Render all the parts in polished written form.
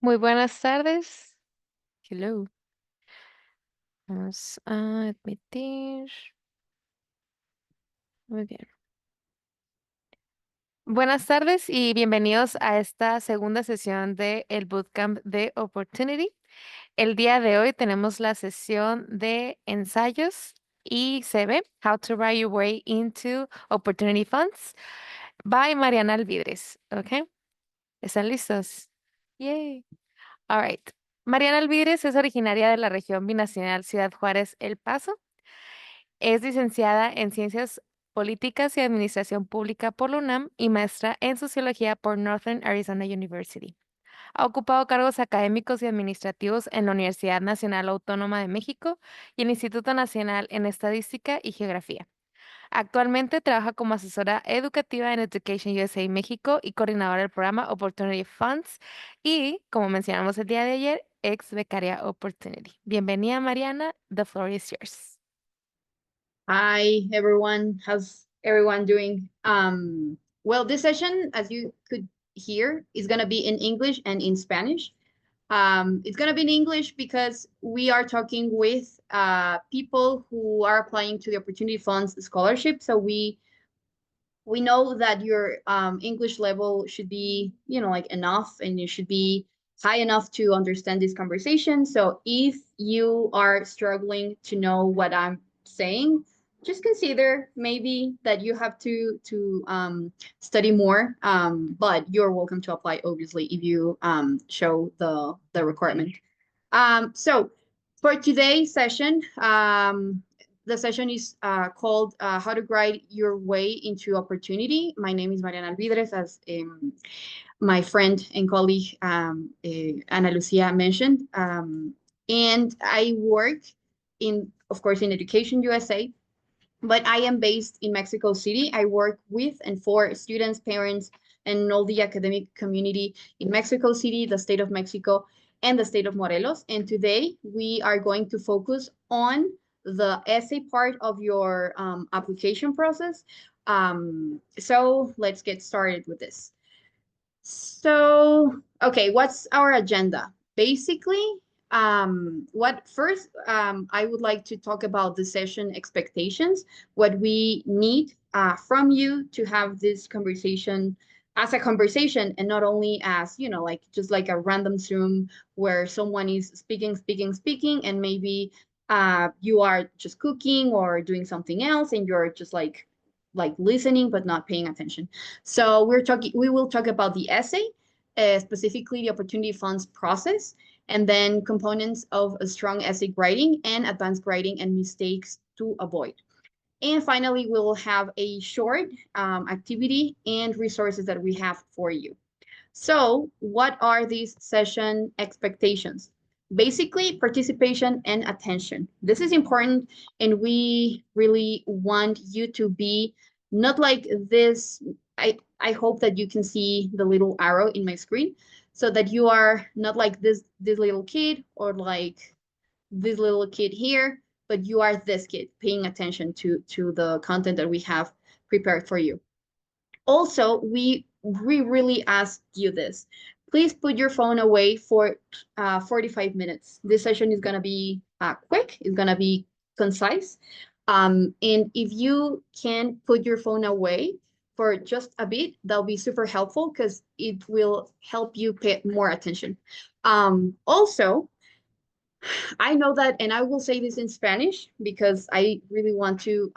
Muy buenas tardes. Hello. Vamos a admitir. Muy bien. Buenas tardes y bienvenidos a esta segunda sesión de el Bootcamp de Opportunity. El día de hoy tenemos la sesión de ensayos y CV, How to Write Your Way into Opportunity Funds, by Mariana Alvidres. ¿Ok? ¿Están listos? Yay. All right. Mariana Alvidres es originaria de la región binacional Ciudad Juárez, El Paso. Es licenciada en Ciencias Políticas y Administración Pública por la UNAM y maestra en Sociología por Northern Arizona University. Ha ocupado cargos académicos y administrativos en la Universidad Nacional Autónoma de México y el Instituto Nacional en Estadística y Geografía. Actualmente trabaja como asesora educativa en EducationUSA México y coordinadora del programa Opportunity Funds y, como mencionamos el día de ayer, ex becaria Opportunity. Bienvenida, Mariana. The floor is yours. Hi, everyone. How's everyone doing? Well, this session, as you could hear, is going to be in English and in Spanish. It's going to be in English because we are talking with people who are applying to the Opportunity Funds Scholarship. So we know that your English level should be, like enough, and you should be high enough to understand this conversation. So if you are struggling to know what I'm saying, just consider maybe that you have to study more. But you're welcome to apply, obviously, if you show the requirement. So for today's session, the session is called How to Guide Your Way into Opportunity. My name is Mariana Alvidres, as my friend and colleague Ana Lucia mentioned. And I work of course, in Education USA, but I am based in Mexico City. I work with and for students, parents, and all the academic community in Mexico City, the state of Mexico, and the state of Morelos. And today we are going to focus on the essay part of your application process. So let's get started with this. So, okay, what's our agenda? Basically, what first I would like to talk about the session expectations, what we need from you to have this conversation as a conversation and not only as, like just like a random Zoom where someone is speaking, and maybe you are just cooking or doing something else and you're just like listening but not paying attention. So we will talk about the essay, specifically the opportunity funds process, and then components of a strong essay writing and advanced writing and mistakes to avoid. And finally, we'll have a short activity and resources that we have for you. So what are these session expectations? Basically, participation and attention. This is important, and we really want you to be not like this. I hope that you can see the little arrow in my screen, so that you are not like this little kid or like this little kid here, but you are this kid paying attention to the content that we have prepared for you. Also, we really ask you this. Please put your phone away for 45 minutes. This session is going to be quick, it's going to be concise. And if you can put your phone away for just a bit, that'll be super helpful because it will help you pay more attention. Also, I know that, and I will say this in Spanish because I really want to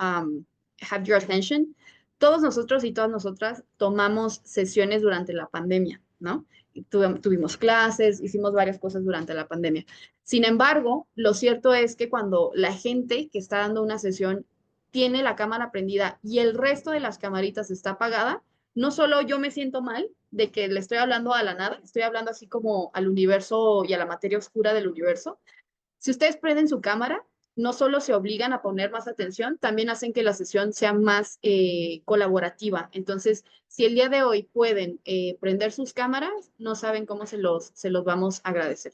have your attention. Todos nosotros y todas nosotras tomamos sesiones durante la pandemia, ¿no? Tuvimos clases, hicimos varias cosas durante la pandemia. Sin embargo, lo cierto es que cuando la gente que está dando una sesión tiene la cámara prendida y el resto de las camaritas está apagada, no solo yo me siento mal de que le estoy hablando a la nada, estoy hablando así como al universo y a la materia oscura del universo. Si ustedes prenden su cámara, no solo se obligan a poner más atención, también hacen que la sesión sea más colaborativa. Entonces, si el día de hoy pueden prender sus cámaras, no saben cómo se los vamos a agradecer.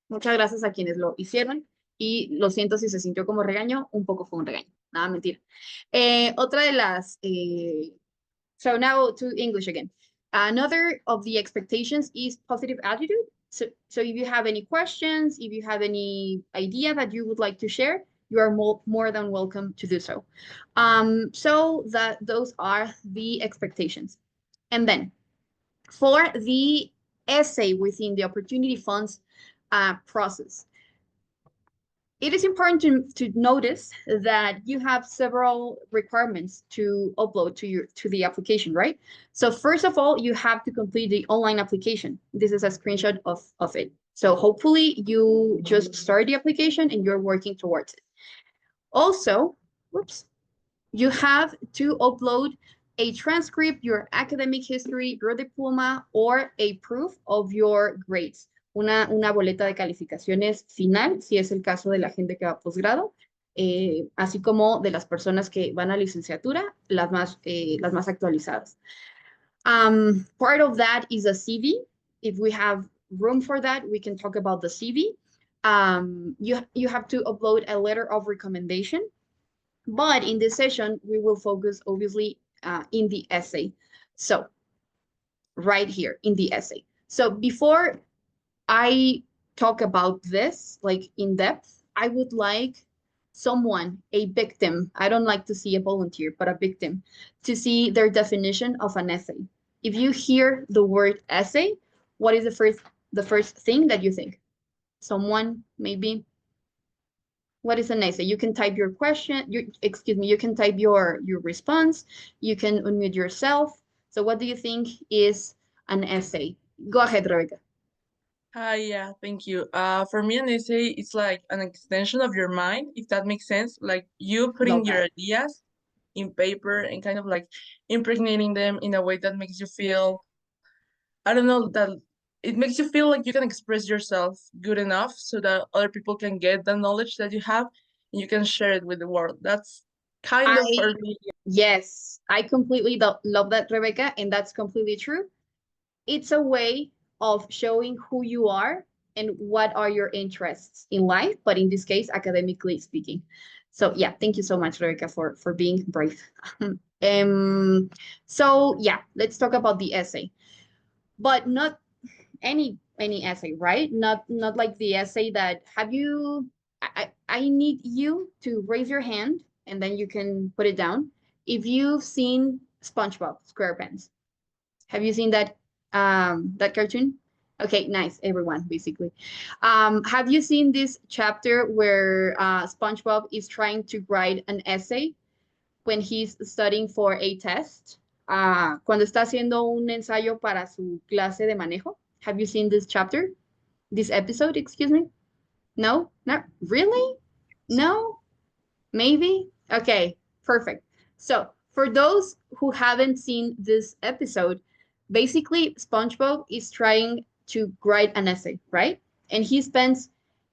Muchas gracias a quienes lo hicieron y lo siento si se sintió como regaño, un poco fue un regaño, nada, mentira. Otra de las, so now to English again. Another of the expectations is positive attitude. So if you have any questions, if you have any idea that you would like to share, you are more than welcome to do so. So that those are the expectations. And then for the essay within the Opportunity Funds process, it is important to notice that you have several requirements to upload to the application, right? So first of all, you have to complete the online application. This is a screenshot of it. So hopefully you just start the application and you're working towards it. Also, whoops, you have to upload a transcript, your academic history, your diploma, or a proof of your grades. Una boleta de calificaciones final, si es el caso de la gente que va a posgrado, así como de las personas que van a licenciatura, las más actualizadas. Part of that is a CV. If we have room for that, we can talk about the CV. You have to upload a letter of recommendation. But in this session, we will focus obviously in the essay. So right here in the essay. So before I talk about this like in depth, I would like someone, a victim, I don't like to see a volunteer, but a victim, to see their definition of an essay. If you hear the word essay, what is the first thing that you think? Someone, maybe? What is an essay? You can type your question, excuse me, you can type your response, you can unmute yourself. So what do you think is an essay? Go ahead, Rebecca. Hi, yeah, thank you. For me, an essay is like an extension of your mind, if that makes sense. Like you putting Love your that. ideas in paper and kind of like impregnating them in a way that makes you feel, I don't know, that it makes you feel like you can express yourself good enough so that other people can get the knowledge that you have and you can share it with the world. That's kind of I, for me. yes, I completely love that, Rebecca, and that's completely true. It's a way of showing who you are and what are your interests in life, but in this case, academically speaking. So yeah, thank you so much, Rebecca, for being brave. So yeah, let's talk about the essay, but not any essay, right? Not like the essay that have you. I need you to raise your hand and then you can put it down. If you've seen SpongeBob SquarePants, have you seen that cartoon? Okay, nice, everyone, basically. Have you seen this chapter where SpongeBob is trying to write an essay when he's studying for a test? Cuando está haciendo un ensayo para su clase de manejo. Have you seen this chapter? This episode, excuse me? No? Not really? No? Maybe? Okay, perfect. So, for those who haven't seen this episode, basically SpongeBob is trying to write an essay, right? And he spends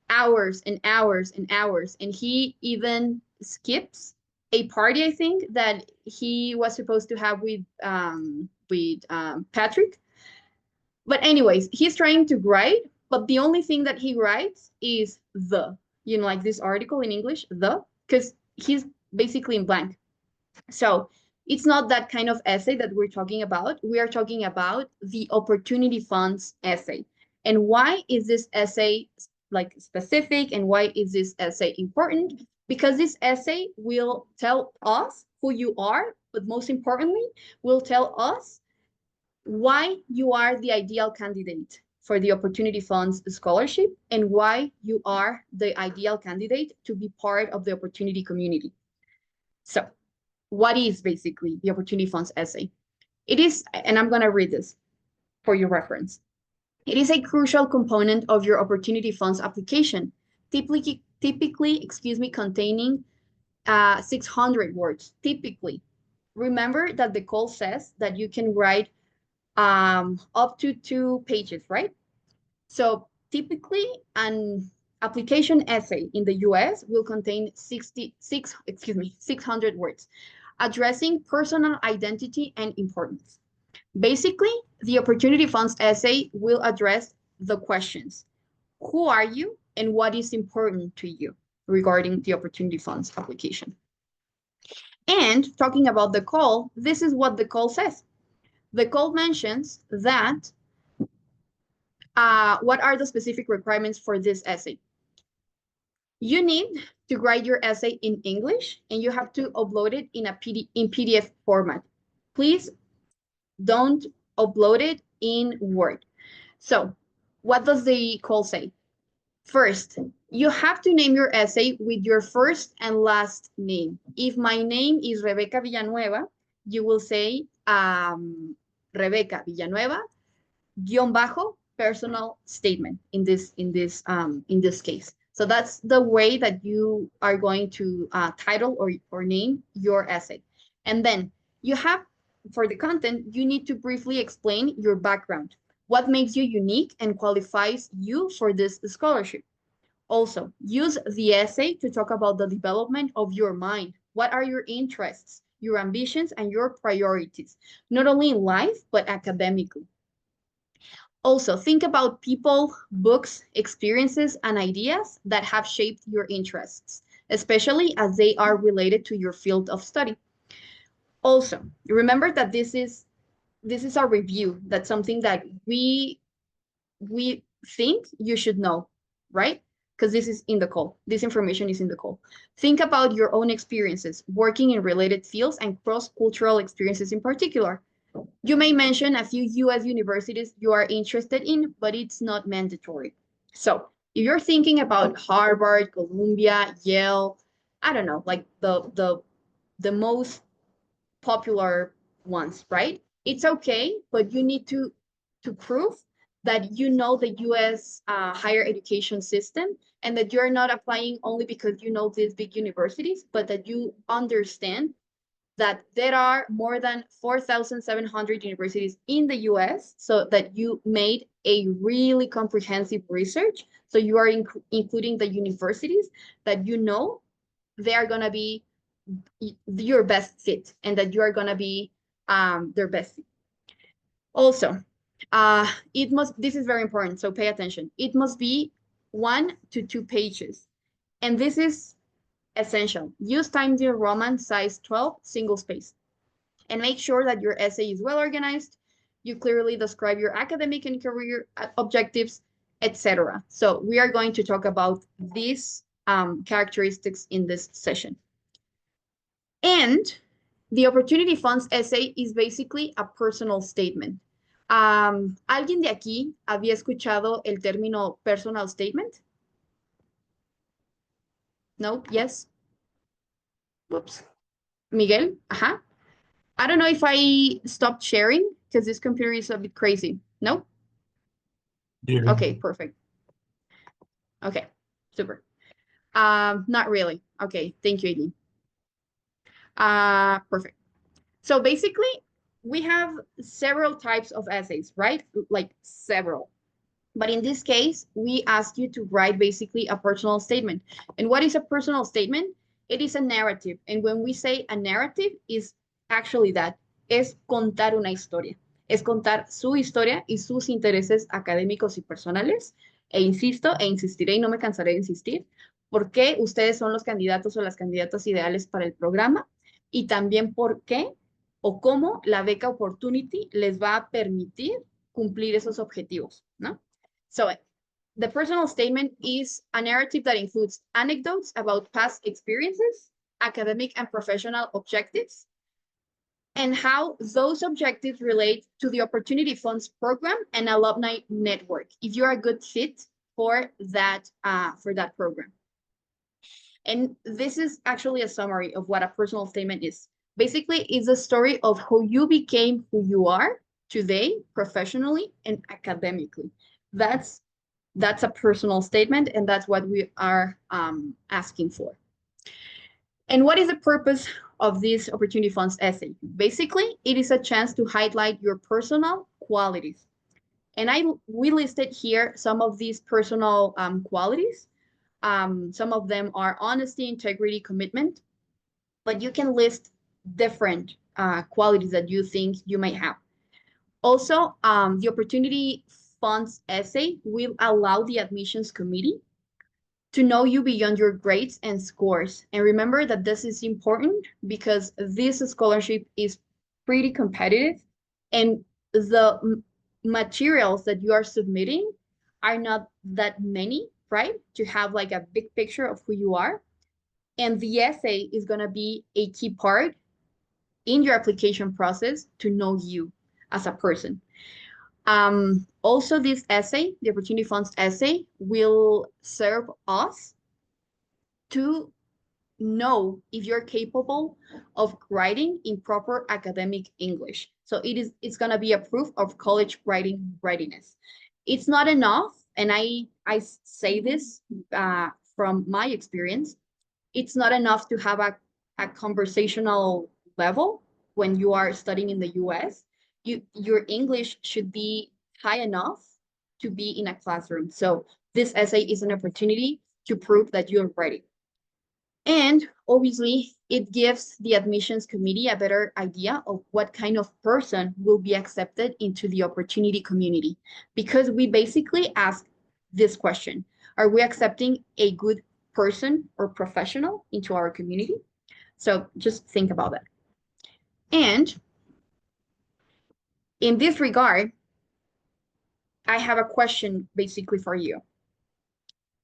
hours and hours and hours, and he even skips a party, I think, that he was supposed to have with Patrick. But anyways, he's trying to write, but the only thing that he writes is like this article in English, because he's basically in blank. So it's not that kind of essay that we're talking about. We are talking about the Opportunity Funds essay. And why is this essay like specific and why is this essay important? Because this essay will tell us who you are, but most importantly, will tell us why you are the ideal candidate for the Opportunity Funds scholarship and why you are the ideal candidate to be part of the opportunity community. So what is basically the Opportunity Funds essay? It is, and I'm going to read this for your reference. It is a crucial component of your Opportunity Funds application, typically, containing 600 words, typically. Remember that the call says that you can write up to 2 pages, right? So typically an application essay in the US will contain 600 words, addressing personal identity and importance. Basically, the Opportunity Funds essay will address the questions. Who are you and what is important to you regarding the Opportunity Funds application? And talking about the call, this is what the call says. The call mentions that what are the specific requirements for this essay? You need to write your essay in English, and you have to upload it in PDF format. Please don't upload it in Word. So what does the call say? First, you have to name your essay with your first and last name. If my name is Rebeca Villanueva, you will say Rebeca Villanueva guión bajo personal statement in this case. So that's the way that you are going to title or name your essay. And then you have, for the content, you need to briefly explain your background, what makes you unique and qualifies you for this scholarship. Also, use the essay to talk about the development of your mind. What are your interests, your ambitions, and your priorities, not only in life, but academically. Also, think about people, books, experiences, and ideas that have shaped your interests, especially as they are related to your field of study. Also, remember that this is a review. That's something that we think you should know, right? Because this is in the call. This information is in the call. Think about your own experiences working in related fields and cross-cultural experiences in particular. You may mention a few US universities you are interested in, but it's not mandatory. So if you're thinking about Harvard, Columbia, Yale, I don't know, like the most popular ones, right? It's okay, but you need to prove that you know the US higher education system and that you're not applying only because you know these big universities, but that you understand that there are more than 4,700 universities in the US, so that you made a really comprehensive research. So you are including the universities that you know they are going to be your best fit and that you are going to be their best fit. Also, this is very important, so pay attention. It must be 1 to 2 pages. And this is essential. Use Times New Roman size 12 single space. And make sure that your essay is well organized. You clearly describe your academic and career objectives, etc. So we are going to talk about these characteristics in this session. And the Opportunity Funds essay is basically a personal statement. ¿Alguien de aquí había escuchado el término personal statement? No? Yes? Whoops. Miguel? Ajá. I don't know if I stopped sharing because this computer is a bit crazy. No? Yeah. Okay, perfect. Okay, super. Not really. Okay, thank you, Aileen. Perfect. So basically, we have several types of essays, right? Like several. But in this case, we ask you to write basically a personal statement. And what is a personal statement? It is a narrative. And when we say a narrative, is actually that. Es contar una historia. Es contar su historia y sus intereses académicos y personales. E insisto, e insistiré y no me cansaré de insistir, por qué ustedes son los candidatos o las candidatas ideales para el programa y también por qué o cómo la beca Opportunity les va a permitir cumplir esos objetivos, ¿no? So the personal statement is a narrative that includes anecdotes about past experiences, academic and professional objectives, and how those objectives relate to the Opportunity Funds program and alumni network, if you're a good fit for that program. And this is actually a summary of what a personal statement is. Basically, it's a story of how you became who you are today, professionally and academically. That's a personal statement, and that's what we are asking for. And what is the purpose of this Opportunity Funds essay? Basically, it is a chance to highlight your personal qualities. And we listed here some of these personal qualities. Some of them are honesty, integrity, commitment, but you can list different qualities that you think you might have. Also, the Opportunity Funds essay will allow the admissions committee to know you beyond your grades and scores. And remember that this is important because this scholarship is pretty competitive, and the materials that you are submitting are not that many, right? To have like a big picture of who you are. And the essay is going to be a key part in your application process to know you as a person. Also, this essay, the Opportunity Funds essay, will serve us to know if you're capable of writing in proper academic English. So it's going to be a proof of college writing readiness. It's not enough, and I say this from my experience. It's not enough to have a conversational level when you are studying in the US. Your English should be high enough to be in a classroom. So this essay is an opportunity to prove that you're ready. And obviously, it gives the admissions committee a better idea of what kind of person will be accepted into the opportunity community. Because we basically ask this question: are we accepting a good person or professional into our community? So just think about that. And in this regard, I have a question basically for you.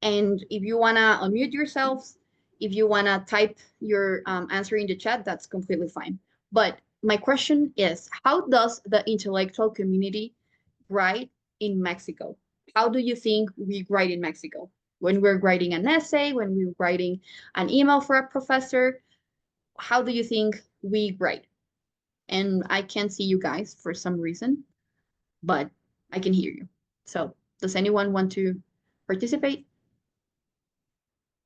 And if you want to unmute yourselves, if you want to type your answer in the chat, that's completely fine. But my question is, how does the intellectual community write in Mexico? How do you think we write in Mexico? When we're writing an essay, when we're writing an email for a professor, how do you think we write? And I can't see you guys for some reason, but I can hear you. So does anyone want to participate?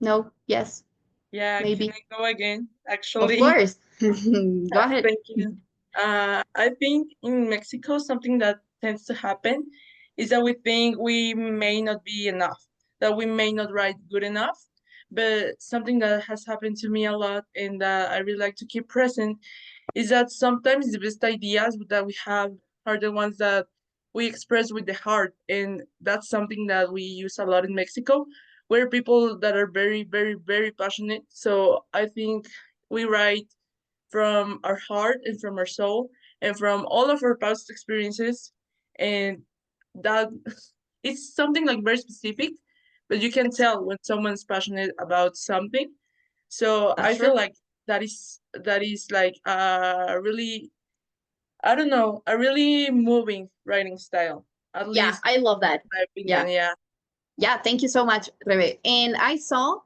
No? Yes? Yeah, can Maybe? I go again? Of Actually, course. Go ahead. thank you. I think in Mexico, something that tends to happen is that we think we may not be enough, that we may not write good enough. But something that has happened to me a lot and that I really like to keep present is that sometimes the best ideas that we have are the ones that we express with the heart. And that's something that we use a lot in Mexico. We're people that are very, very, very passionate. So I think we write from our heart and from our soul and from all of our past experiences. And that it's something like very specific, but you can tell when someone's passionate about something. So That's I feel true. like that is like really, I don't know, a really moving writing style. At Yeah, least I love that. in my Yeah. opinion, yeah. Yeah, thank you so much, Rebe. And I saw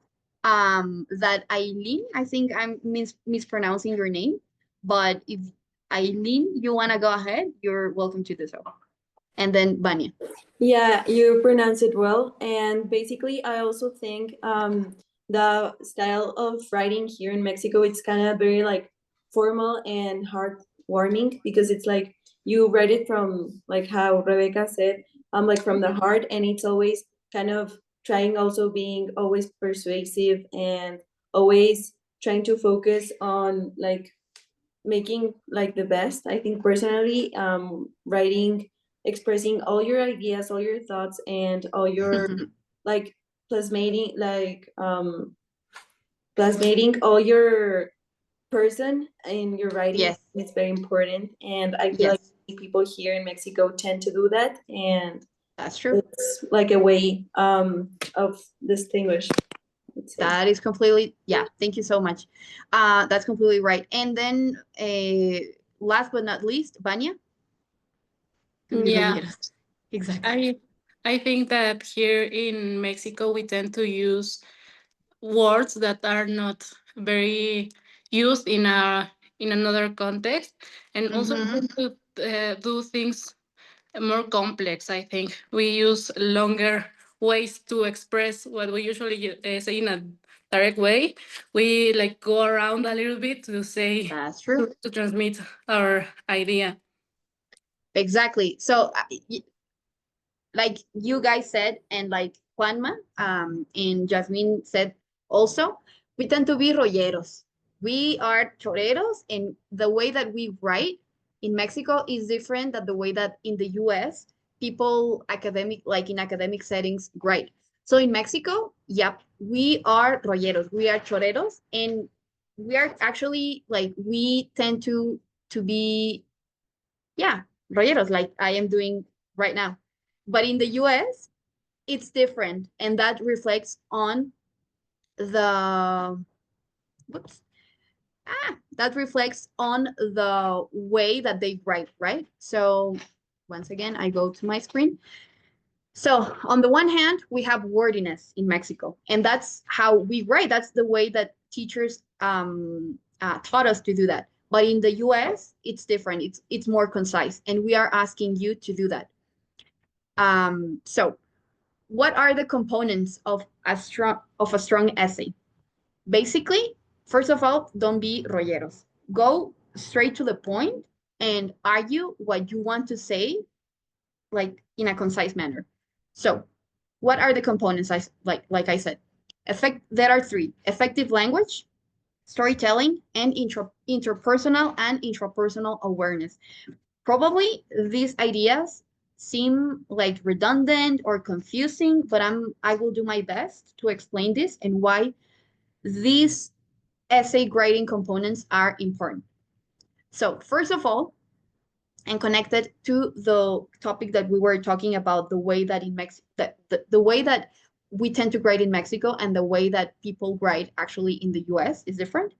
that Eileen, I think I'm mispronouncing your name, but if Eileen, you want to go ahead, you're welcome to do so. And then Vanya. Yeah, you pronounce it well. And basically, I also think the style of writing here in Mexico, it's kind of very like formal and heartwarming because it's like you write it from like how Rebecca said, like from the heart, and it's always kind of trying also being always persuasive and always trying to focus on like making like the best. I think personally, writing, expressing all your ideas, all your thoughts, and all your like plasmating, plasmating all your person in your writing Yes, is very important. And I feel like yes, people here in Mexico tend to do that, and that's true. it's like a way of distinguish, let's say. That is completely, yeah, thank you so much. That's completely right. And then last but not least, Vanya. Yeah, Rolleros. Exactly. I I think that here in Mexico we tend to use words that are not very used in another context, and also we Mm-hmm. tend to do things more complex. I think we use longer ways to express what we usually say in a direct way. We like go around a little bit to say That's true. to transmit our idea. Exactly. So like you guys said, and like Juanma and Jasmine said also, we tend to be rolleros. We are choreros, and the way that we write in Mexico is different than the way that in the US people academic, like in academic settings, write. So in Mexico, yep, we are rolleros, we are choreros, and we are actually like we tend to be, yeah, rolleros, like I am doing right now. But in the US, it's different, and that reflects on the whoops that reflects on the way that they write, right? So once again, I go to my screen. So on the one hand, we have wordiness in Mexico, and that's how we write. That's the way that teachers taught us to do that. But in the US, it's different. It's more concise, and we are asking you to do that. So what are the components of a strong essay? Basically, first of all, don't be rolleros. Go straight to the point and argue what you want to say, like in a concise manner. So, what are the components? Like I said, there are three: effective language, storytelling, and interpersonal and intrapersonal awareness. Probably these ideas seem like redundant or confusing, but I will do my best to explain this and why these essay grading components are important. So first of all, and connected to the topic that we were talking about, the way that in Mexico, the way that we tend to grade in Mexico and the way that people grade actually in the US is different.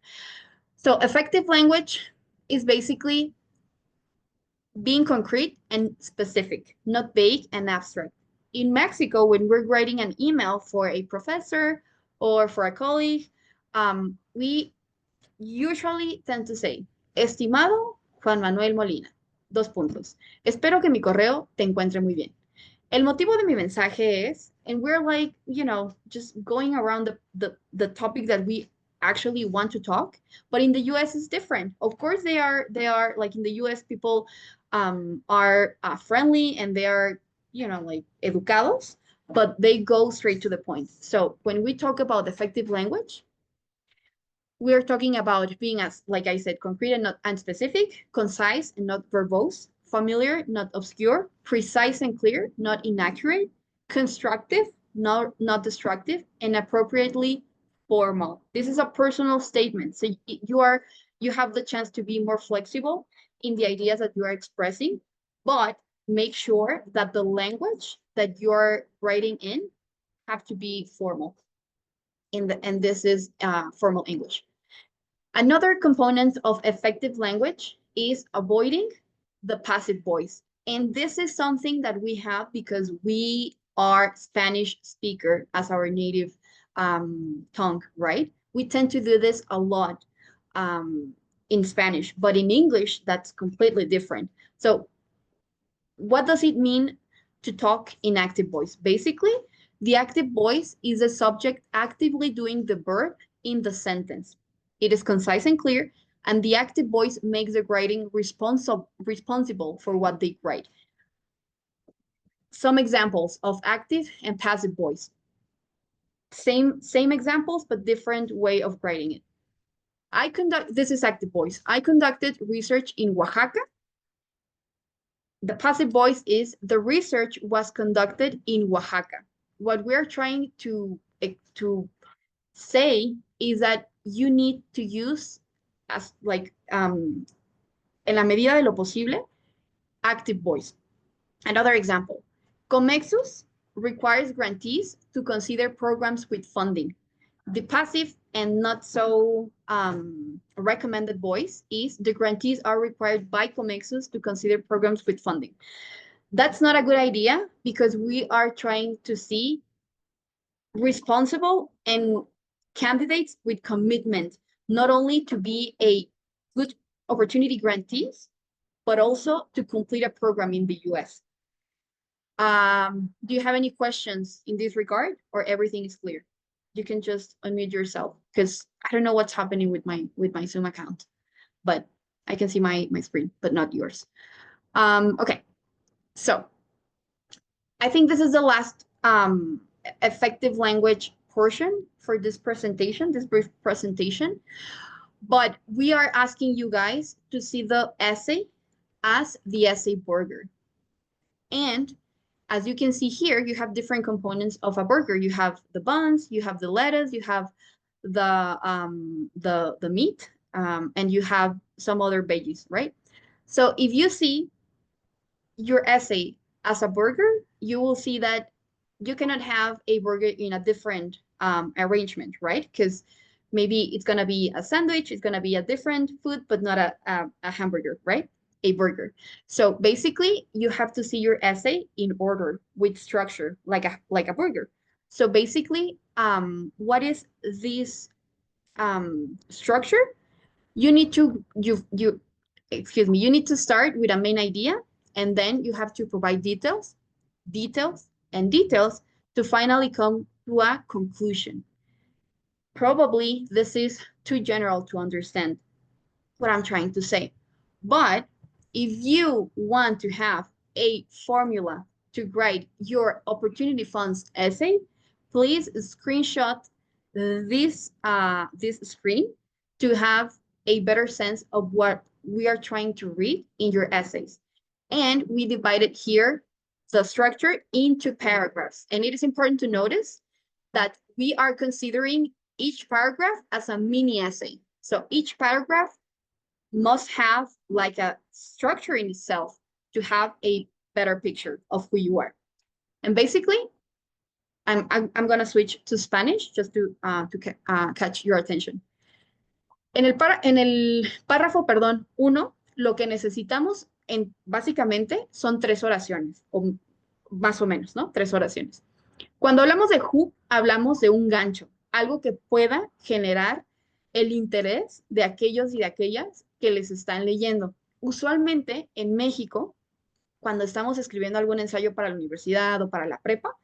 So effective language is basically being concrete and specific, not vague and abstract. In Mexico, when we're writing an email for a professor or for a colleague, we usually tend to say, estimado Juan Manuel Molina, dos puntos. Espero que mi correo te encuentre muy bien. El motivo de mi mensaje es, and we're like, just going around the topic that we actually want to talk, but in the US it's different. Of course, they are like in the US, people are friendly and they are, like educados, but they go straight to the point. So when we talk about effective language, we are talking about being, as like I said, concrete and not unspecific, concise and not verbose, familiar, not obscure, precise and clear, not inaccurate, constructive, not destructive, and appropriately formal. This is a personal statement. So you have the chance to be more flexible in the ideas that you are expressing, but make sure that the language that you're writing in have to be formal. And this is formal English. Another component of effective language is avoiding the passive voice. And this is something that we have because we are Spanish speaker as our native tongue, right? We tend to do this a lot in Spanish, but in English, that's completely different. So what does it mean to talk in active voice? Basically, the active voice is the subject actively doing the verb in the sentence. It is concise and clear, and the active voice makes the writing responsible for what they write. Some examples of active and passive voice. Same examples, but different way of writing it. This is active voice. I conducted research in Oaxaca. The passive voice is the research was conducted in Oaxaca. What we're trying to say is that you need to use as like en la medida de lo posible active voice. Another example, Comexus requires grantees to consider programs with funding. The passive and not so recommended voice is the grantees are required by Comexus to consider programs with funding. That's not a good idea because we are trying to see responsible and candidates with commitment, not only to be a good opportunity grantees, but also to complete a program in the US. Do you have any questions in this regard or everything is clear? You can just unmute yourself because I don't know what's happening with my Zoom account, but I can see my screen, but not yours. Okay, so I think this is the last effective language portion for this presentation, this brief presentation. But we are asking you guys to see the essay as the essay burger. And as you can see here, you have different components of a burger. You have the buns, you have the lettuce, you have the meat, and you have some other veggies, right? So if you see your essay as a burger, you will see that you cannot have a burger in a different arrangement, right? Because maybe it's gonna be a sandwich, it's gonna be a different food, but not a hamburger, right? A burger. So basically, you have to see your essay in order with structure, like a burger. So basically, what is this structure? You need to you excuse me. You need to start with a main idea, and then you have to provide details, details, and details to finally come to a conclusion. Probably this is too general to understand what I'm trying to say. But if you want to have a formula to write your opportunity funds essay, please screenshot this screen to have a better sense of what we are trying to read in your essays. And we divided here the structure into paragraphs. And it is important to notice that we are considering each paragraph as a mini essay. So each paragraph must have like a structure in itself to have a better picture of who you are. And basically, I'm gonna switch to Spanish just to catch your attention. En el párrafo, perdón, 1, lo que necesitamos básicamente son 3 oraciones, o más o menos, ¿no? 3 oraciones. Cuando hablamos de hook, hablamos de un gancho, algo que pueda generar el interés de aquellos y de aquellas que les están leyendo. Usualmente en México, cuando estamos escribiendo algún ensayo para la universidad o para la prepa,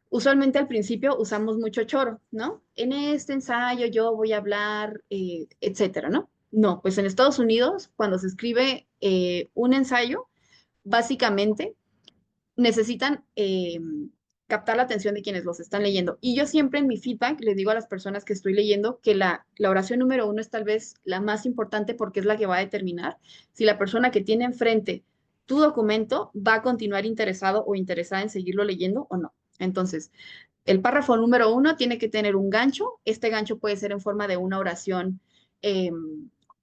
usualmente al principio usamos mucho choro, ¿no? En este ensayo yo voy a hablar, etcétera, ¿no? No, pues en Estados Unidos, cuando se escribe un ensayo, básicamente necesitan captar la atención de quienes los están leyendo. Y yo siempre en mi feedback les digo a las personas que estoy leyendo que la oración número 1 es tal vez la más importante porque es la que va a determinar si la persona que tiene enfrente tu documento va a continuar interesado o interesada en seguirlo leyendo o no. Entonces, el párrafo número 1 tiene que tener un gancho. Este gancho puede ser en forma de una oración,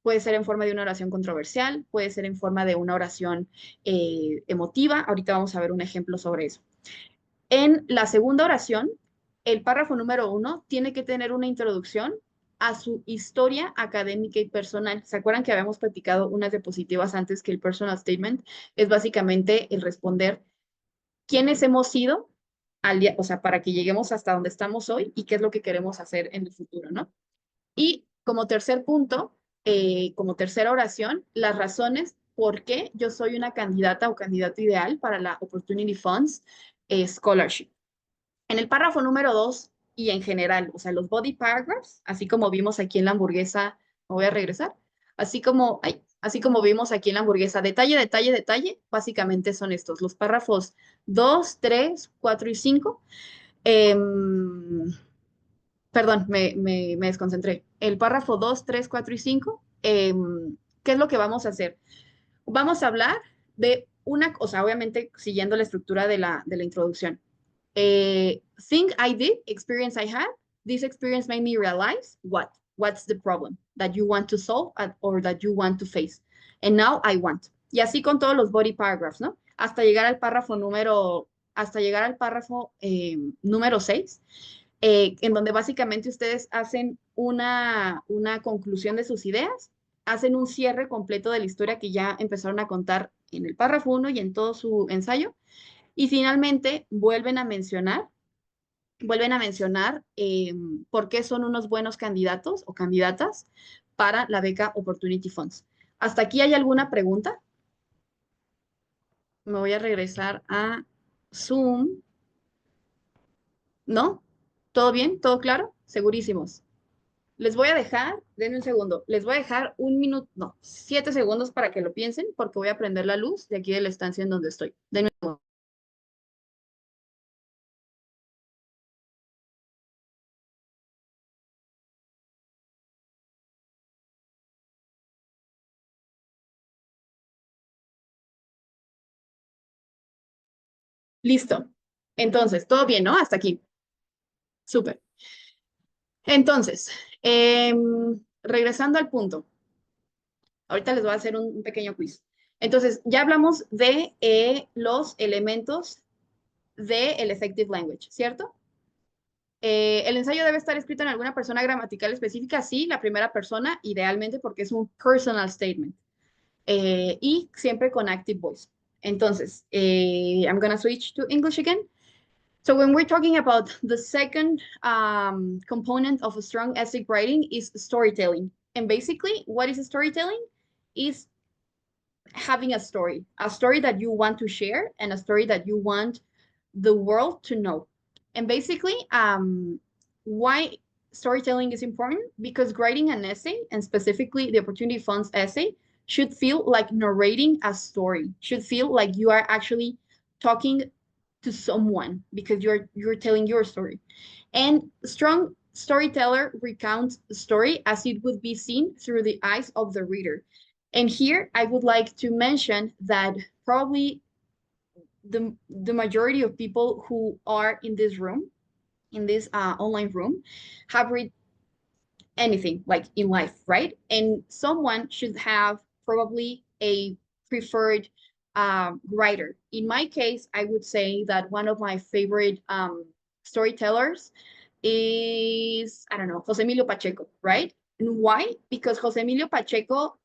puede ser en forma de una oración controversial, puede ser en forma de una oración emotiva. Ahorita vamos a ver un ejemplo sobre eso. En la segunda oración, el párrafo número 1 tiene que tener una introducción a su historia académica y personal. ¿Se acuerdan que habíamos platicado unas diapositivas antes que el personal statement es básicamente el responder quiénes hemos sido al día, o sea, para que lleguemos hasta donde estamos hoy y qué es lo que queremos hacer en el futuro, ¿no? Y como tercer punto, como tercera oración, las razones por qué yo soy una candidata o candidato ideal para la Opportunity Funds Scholarship. En el párrafo número 2 y en general, o sea, los body paragraphs, así como vimos aquí en la hamburguesa, me voy a regresar, así como vimos aquí en la hamburguesa, detalle, detalle, detalle, básicamente son estos, los párrafos 2, 3, 4 y 5. Perdón, me desconcentré. El párrafo 2, 3, 4 y 5, ¿qué es lo que vamos a hacer? Vamos a hablar de una cosa, obviamente siguiendo la estructura de la introducción. Thing I did, experience I had, this experience made me realize what's the problem that you want to solve or that you want to face. And now I want. Y así con todos los body paragraphs, ¿no? Hasta llegar al párrafo número 6, en donde básicamente ustedes hacen una conclusión de sus ideas, hacen un cierre completo de la historia que ya empezaron a contar en el párrafo 1 y en todo su ensayo, y finalmente vuelven a mencionar por qué son unos buenos candidatos o candidatas para la beca Opportunity Funds. ¿Hasta aquí hay alguna pregunta? Me voy a regresar a Zoom. ¿No? ¿Todo bien? ¿Todo claro? Segurísimos. Les voy a dejar, denme un segundo, les voy a dejar 1 minuto, no, 7 segundos para que lo piensen, porque voy a prender la luz de aquí de la estancia en donde estoy. Denme un segundo. Listo. Entonces, todo bien, ¿no? Hasta aquí. Súper. Entonces, regresando al punto. Ahorita les voy a hacer un pequeño quiz. Entonces, ya hablamos de los elementos de el effective language, ¿cierto? El ensayo debe estar escrito en alguna persona gramatical específica, sí, la primera persona, idealmente porque es un personal statement. Y siempre con active voice. Entonces, I'm going to switch to English again. So when we're talking about the second component of a strong essay writing is storytelling. And basically, what is storytelling? Is having a story that you want to share and a story that you want the world to know. And basically, why storytelling is important? Because writing an essay, and specifically the Opportunity Fund's essay, should feel like narrating a story, should feel like you are actually talking to someone because you're telling your story. And strong storyteller recounts the story as it would be seen through the eyes of the reader. And here I would like to mention that probably the majority of people who are in this room, in this online room, have read anything like in life, right? And someone should have probably a preferred writer. In my case, I would say that one of my favorite storytellers is, I don't know, Jose Emilio Pacheco, right? And why? Because Jose Emilio Pacheco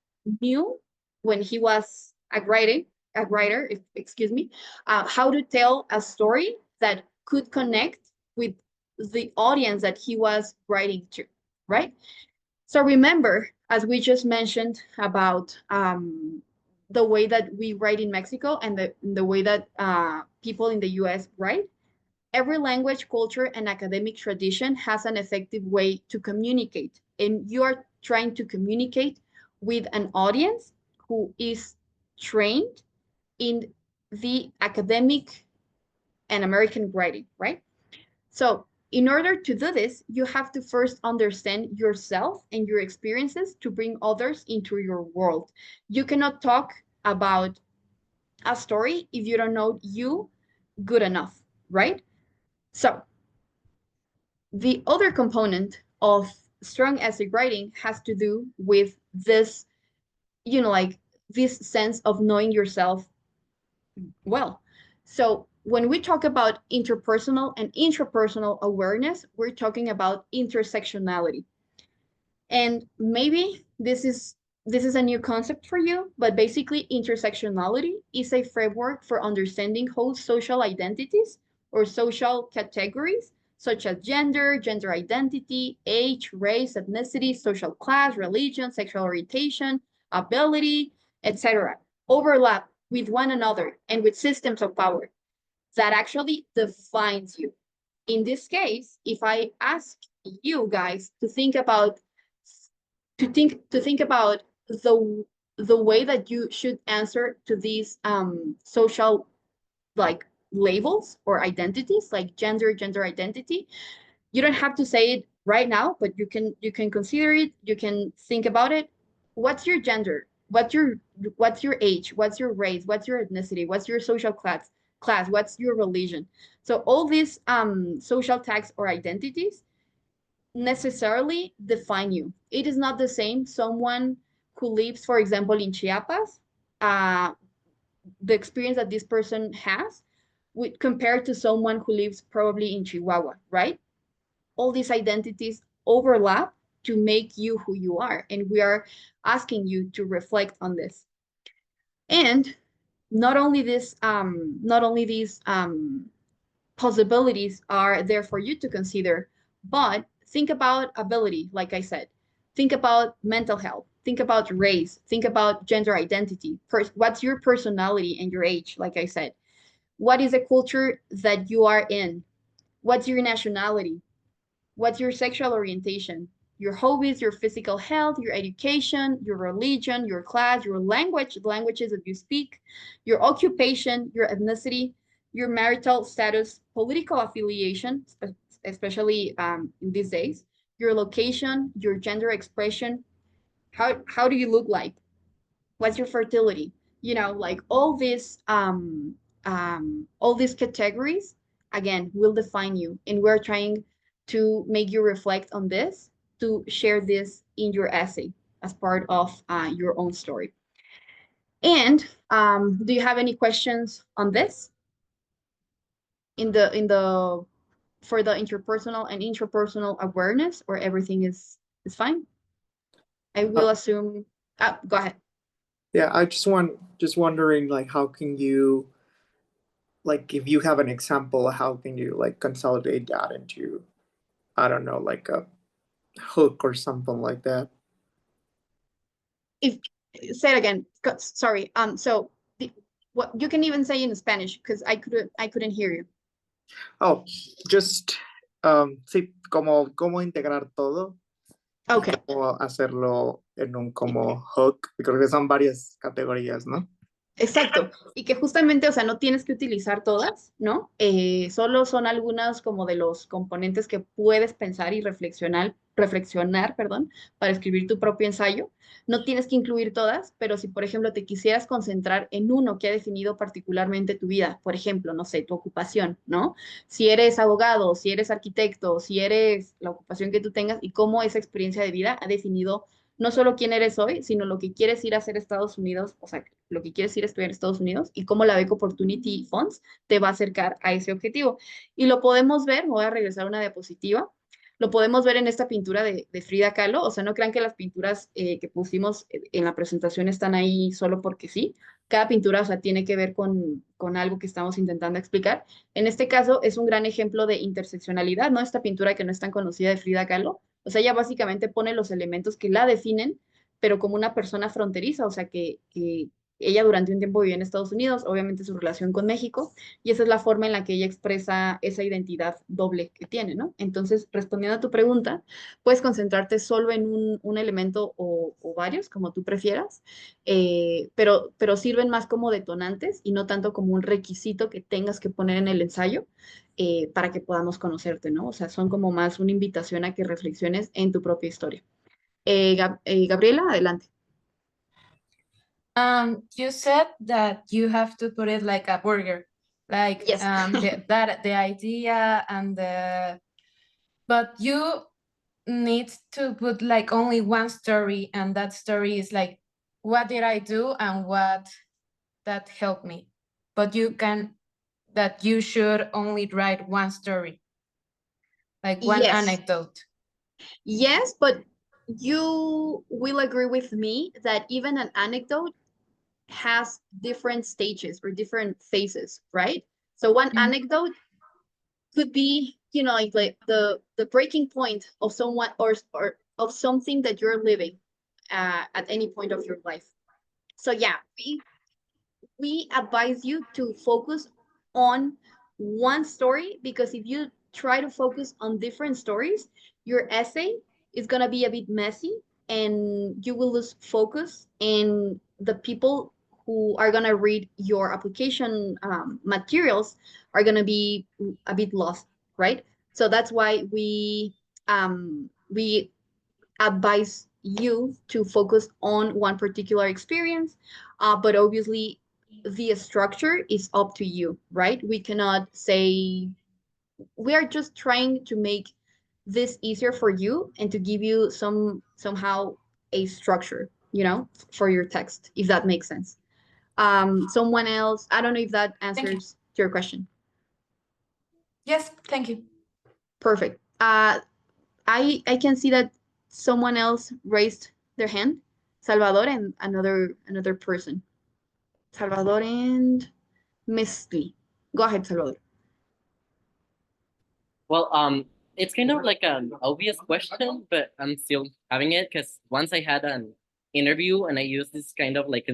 knew when he was a writer, excuse me, how to tell a story that could connect with the audience that he was writing to, right? So remember, as we just mentioned about the way that we write in Mexico and the way that people in the US write, every language, culture, and academic tradition has an effective way to communicate. And you are trying to communicate with an audience who is trained in the academic and American writing, right? So in order to do this, you have to first understand yourself and your experiences to bring others into your world. You cannot talk about a story if you don't know you good enough, right? So the other component of strong essay writing has to do with this, like this sense of knowing yourself well. So when we talk about interpersonal and intrapersonal awareness, we're talking about intersectionality. And maybe this is a new concept for you, but basically intersectionality is a framework for understanding how social identities or social categories such as gender, gender identity, age, race, ethnicity, social class, religion, sexual orientation, ability, etc., overlap with one another and with systems of power that actually defines you. In this case, if I ask you guys to think about the way that you should answer to these social like labels or identities, like gender identity, you don't have to say it right now, but you can consider it, you can think about it. What's your gender? What's your age? What's your race? What's your ethnicity? What's your social class? What's your religion? So all these social tags or identities necessarily define you. It is not the same someone who lives, for example, in Chiapas, uh, the experience that this person has with compared to someone who lives probably in Chihuahua, right? All these identities overlap to make you who you are. And we are asking you to reflect on this. And not only these possibilities are there for you to consider, but think about ability, like I said. Think about mental health. Think about race. Think about gender identity. What's your personality and your age, like I said? What is the culture that you are in? What's your nationality? What's your sexual orientation? Your hobbies, your physical health, your education, your religion, your class, your language, the languages that you speak, your occupation, your ethnicity, your marital status, political affiliation, especially in these days, your location, your gender expression, how do you look like? What's your fertility? Like all these categories again will define you, and we're trying to make you reflect on this, to share this in your essay as part of your own story. And do you have any questions on this? in the for the interpersonal and intrapersonal awareness, or everything is fine? I will assume. Go ahead. Yeah, just wondering like how can you like if you have an example, how can you like consolidate that into I don't know, like a hook or something like that? If Say it again. Sorry. So what you can even say in Spanish because I couldn't hear you. Oh, just sí, cómo integrar todo y Okay. cómo hacerlo en un como hook, creo que son varias categorías, ¿no? Exacto, y que justamente, o sea, no tienes que utilizar todas, ¿no? Solo son algunas como de los componentes que puedes pensar y reflexionar, perdón, para escribir tu propio ensayo. No tienes que incluir todas, pero si, por ejemplo, te quisieras concentrar en uno que ha definido particularmente tu vida, por ejemplo, no sé, tu ocupación, ¿no? Si eres abogado, si eres arquitecto, si eres la ocupación que tú tengas y cómo esa experiencia de vida ha definido no solo quién eres hoy, sino lo que quieres ir a hacer a Estados Unidos, o sea, lo que quieres ir a estudiar en Estados Unidos y cómo la Beca Opportunity Funds te va a acercar a ese objetivo. Y lo podemos ver, me voy a regresar a una diapositiva, lo podemos ver en esta pintura de Frida Kahlo, o sea, no crean que las pinturas que pusimos en la presentación están ahí solo porque sí. Cada pintura, o sea, tiene que ver con algo que estamos intentando explicar. En este caso, es un gran ejemplo de interseccionalidad, ¿no? Esta pintura que no es tan conocida de Frida Kahlo, o sea, ella básicamente pone los elementos que la definen, pero como una persona fronteriza, o sea, que ella durante un tiempo vivió en Estados Unidos, obviamente su relación con México, y esa es la forma en la que ella expresa esa identidad doble que tiene, ¿no? Entonces, respondiendo a tu pregunta, puedes concentrarte solo en un elemento o varios, como tú prefieras, pero sirven más como detonantes y no tanto como un requisito que tengas que poner en el ensayo para que podamos conocerte, ¿no? O sea, son como más una invitación a que reflexiones en tu propia historia. Gabriela, adelante. You said that you have to put it like a burger, like Yes. the idea and but you need to put like only one story, and that story is like, what did I do and what that helped me? But you should only write one story, like one Yes. anecdote. Yes, but you will agree with me that even an anecdote has different stages or different phases, right? So one anecdote could be, like the breaking point of someone or of something that you're living at any point of your life. So yeah, we advise you to focus on one story, because if you try to focus on different stories, your essay is going to be a bit messy and you will lose focus, and the people who are going to read your application materials are going to be a bit lost, right? So that's why we advise you to focus on one particular experience, but obviously the structure is up to you, right? We cannot say, we are just trying to make this easier for you and to give you somehow a structure, for your text, if that makes sense. Someone else, I don't know if that answers your question. Yes, thank you. Perfect. I can see that someone else raised their hand. Salvador and another person. Salvador and Misty. Go ahead, Salvador. Well, it's kind of like an obvious question, but I'm still having it because once I had an interview and I used this kind of like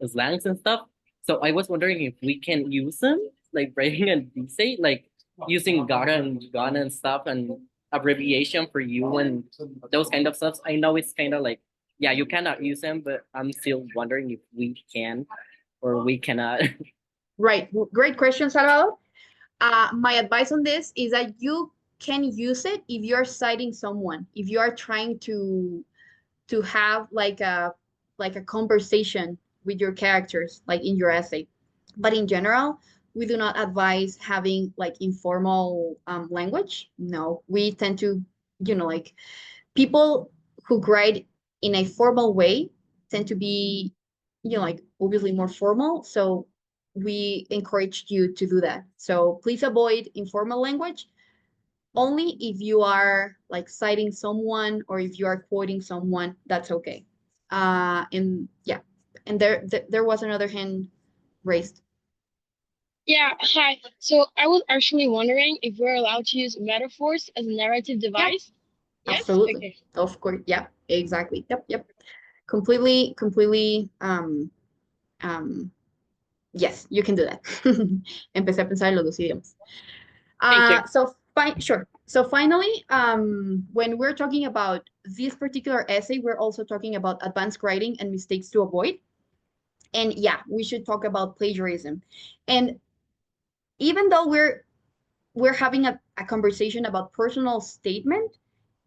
slangs and stuff. So I was wondering if we can use them, like writing an essay, like using gotta and gonna and stuff, and abbreviation for you and those kind of stuff. I know it's kind of like, yeah, you cannot use them, but I'm still wondering if we can or we cannot. Right. Great question, Salvador. My advice on this is that you can use it if you are citing someone, if you are trying to have like a conversation with your characters, like in your essay. But in general, we do not advise having like informal language. No, we tend to, like people who write in a formal way tend to be, like obviously more formal. So we encourage you to do that. So please avoid informal language only if you are like citing someone or if you are quoting someone, that's okay. And yeah, and there was another hand raised. Yeah, hi. So I was actually wondering if we're allowed to use metaphors as a narrative Yeah, device. Yes? absolutely. Okay. Of course. Yeah, exactly. Yep. Completely. Yes, you can do that. Empecé a pensar en los dos idiomas. Thank you. Sure. So finally, when we're talking about this particular essay, we're also talking about advanced writing and mistakes to avoid. And yeah, we should talk about plagiarism. And even though we're having a conversation about personal statement,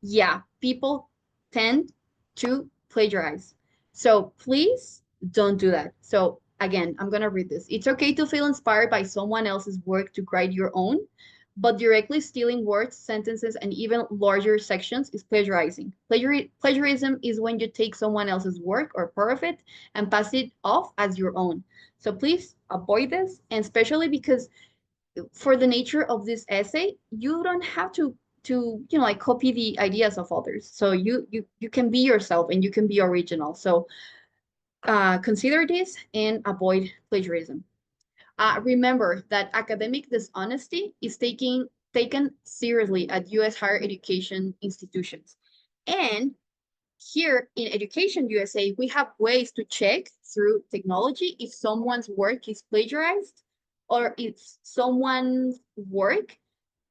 yeah, people tend to plagiarize. So please don't do that. So again, I'm gonna read this. It's okay to feel inspired by someone else's work to write your own, but directly stealing words, sentences, and even larger sections is plagiarizing. Plagiarism is when you take someone else's work or part of it and pass it off as your own. So please avoid this, and especially because for the nature of this essay, you don't have to like copy the ideas of others. So you can be yourself and you can be original. So consider this and avoid plagiarism. Remember that academic dishonesty is taken seriously at U.S. higher education institutions. And here in Education USA, we have ways to check through technology if someone's work is plagiarized or if someone's work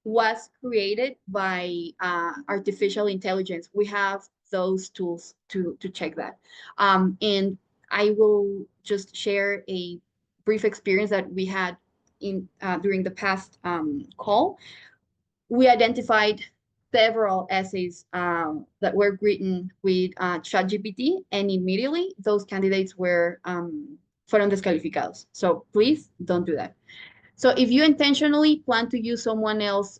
was created by artificial intelligence. We have those tools to check that. And I will just share a brief experience that we had in during the past call. We identified several essays that were written with ChatGPT, and immediately those candidates were fueron descalificados. So please don't do that. So if you intentionally plan to use someone else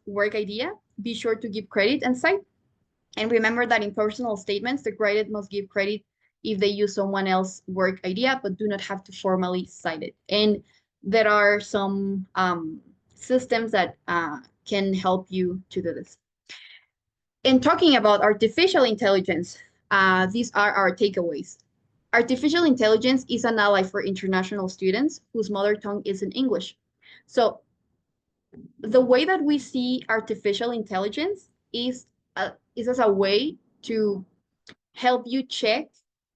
work idea, be sure to give credit and cite. And remember that in personal statements, the graded must give credit if they use someone else work idea, but do not have to formally cite it. And there are some systems that can help you to do this. In talking about artificial intelligence, these are our takeaways. Artificial intelligence is an ally for international students whose mother tongue isn't English. So the way that we see artificial intelligence is as a way to help you check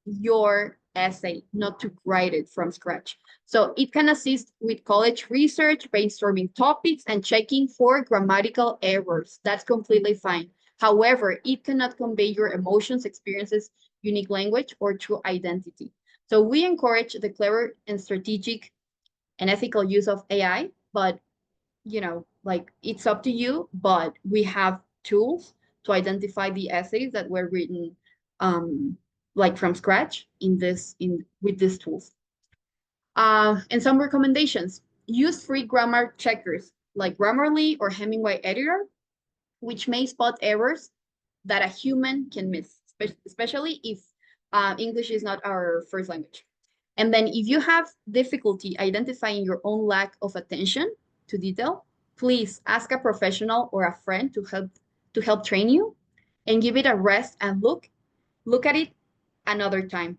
your essay, not to write it from scratch. So it can assist with college research, brainstorming topics, and checking for grammatical errors. That's completely fine. However, it cannot convey your emotions, experiences, unique language, or true identity. So we encourage the clever and strategic and ethical use of AI, but like it's up to you, but we have tools to identify the essays that were written like from scratch with these tools. And some recommendations. Use free grammar checkers like Grammarly or Hemingway Editor, which may spot errors that a human can miss, especially if English is not our first language. And then if you have difficulty identifying your own lack of attention to detail, please ask a professional or a friend to help train you and give it a rest and look at it another time.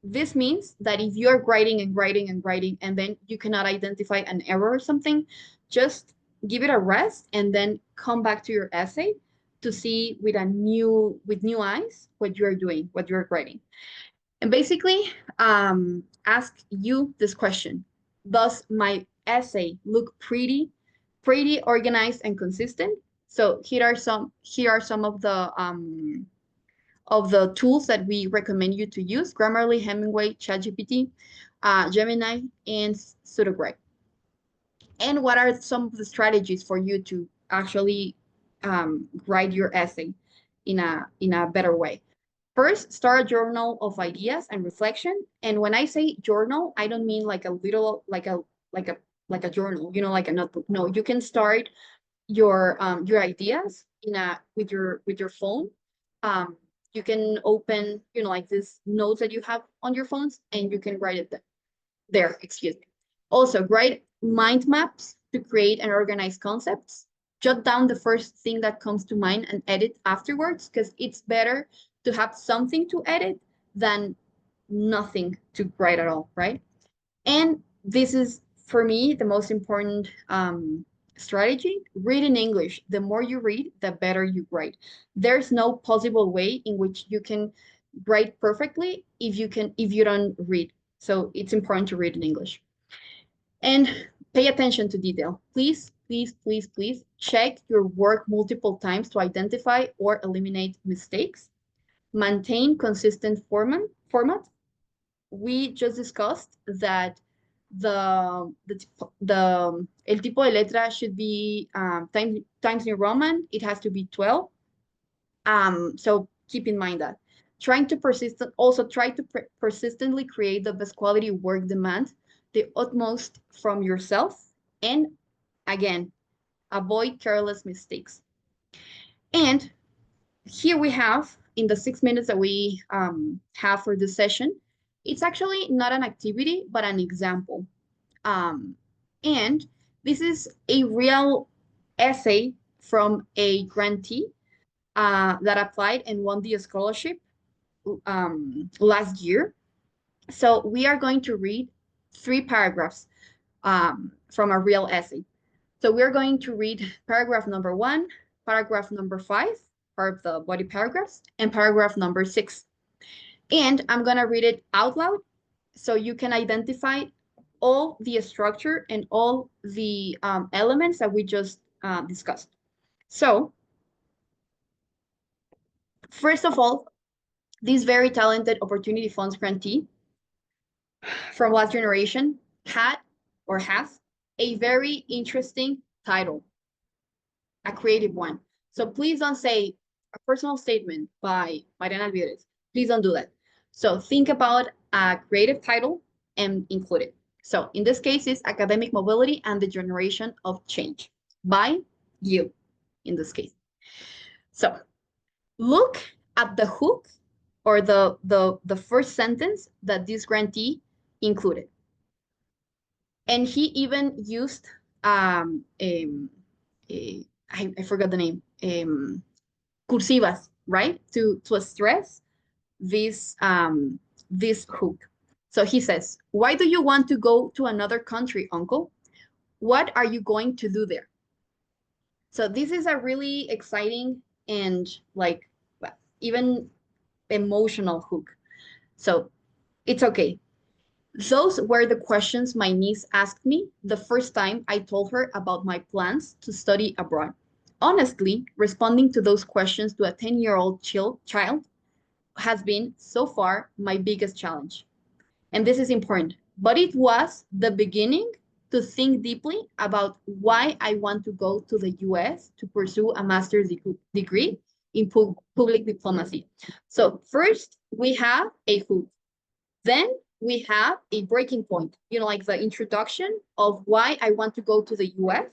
This means that if you're writing and writing and writing and then you cannot identify an error or something, just give it a rest and then come back to your essay to see with new eyes what you're doing, what you're writing. And basically, ask you this question: does my essay look pretty organized and consistent? So here are some of the tools that we recommend you to use: Grammarly, Hemingway, ChatGPT, Gemini, and SudoGrade. And what are some of the strategies for you to actually write your essay in a better way? First, start a journal of ideas and reflection. And when I say journal, I don't mean like a little like a like a journal, like a notebook. No, you can start your ideas with your phone. You can open like this notes that you have on your phones, and you can write it there. there, excuse me. Also, write mind maps to create and organize concepts. Jot down the first thing that comes to mind and edit afterwards, because it's better to have something to edit than nothing to write at all, right? And this is, for me, the most important strategy. Read in English. The more you read, the better you write. There's no possible way in which you can write perfectly if you don't read. So it's important to read in English. And pay attention to detail. Please, please, please, please check your work multiple times to identify or eliminate mistakes. Maintain consistent format. We just discussed that el tipo de letra should be Times New Roman. It has to be 12. So keep in mind that. Also try to persistently create the best quality work demand, the utmost from yourself, and again, avoid careless mistakes. And here we have, in the 6 minutes that we have for this session, it's actually not an activity, but an example. And this is a real essay from a grantee that applied and won the scholarship last year. So we are going to read 3 paragraphs from a real essay. So we're going to read paragraph number 1, paragraph number 5, part of the body paragraphs, and paragraph number 6. And I'm going to read it out loud so you can identify all the structure and all the elements that we just discussed. So, first of all, this very talented Opportunity Funds grantee from last generation had or has a very interesting title, a creative one. So please don't say a personal statement by Mariana Alvidrez. Please don't do that. So think about a creative title and include it. So in this case, it's Academic Mobility and the Generation of Change by you, in this case. So look at the hook or the first sentence that this grantee included. And he even used, I forgot the name, cursivas, right? To stress this, this hook. So he says, why do you want to go to another country, uncle? What are you going to do there? So this is a really exciting and like even emotional hook. So it's okay. Those were the questions my niece asked me the first time I told her about my plans to study abroad. Honestly, responding to those questions to a 10-year-old child has been so far my biggest challenge. And this is important, but it was the beginning to think deeply about why I want to go to the US to pursue a master's degree in public diplomacy. So first we have a hook. Then we have a breaking point, you know, like the introduction of why I want to go to the US.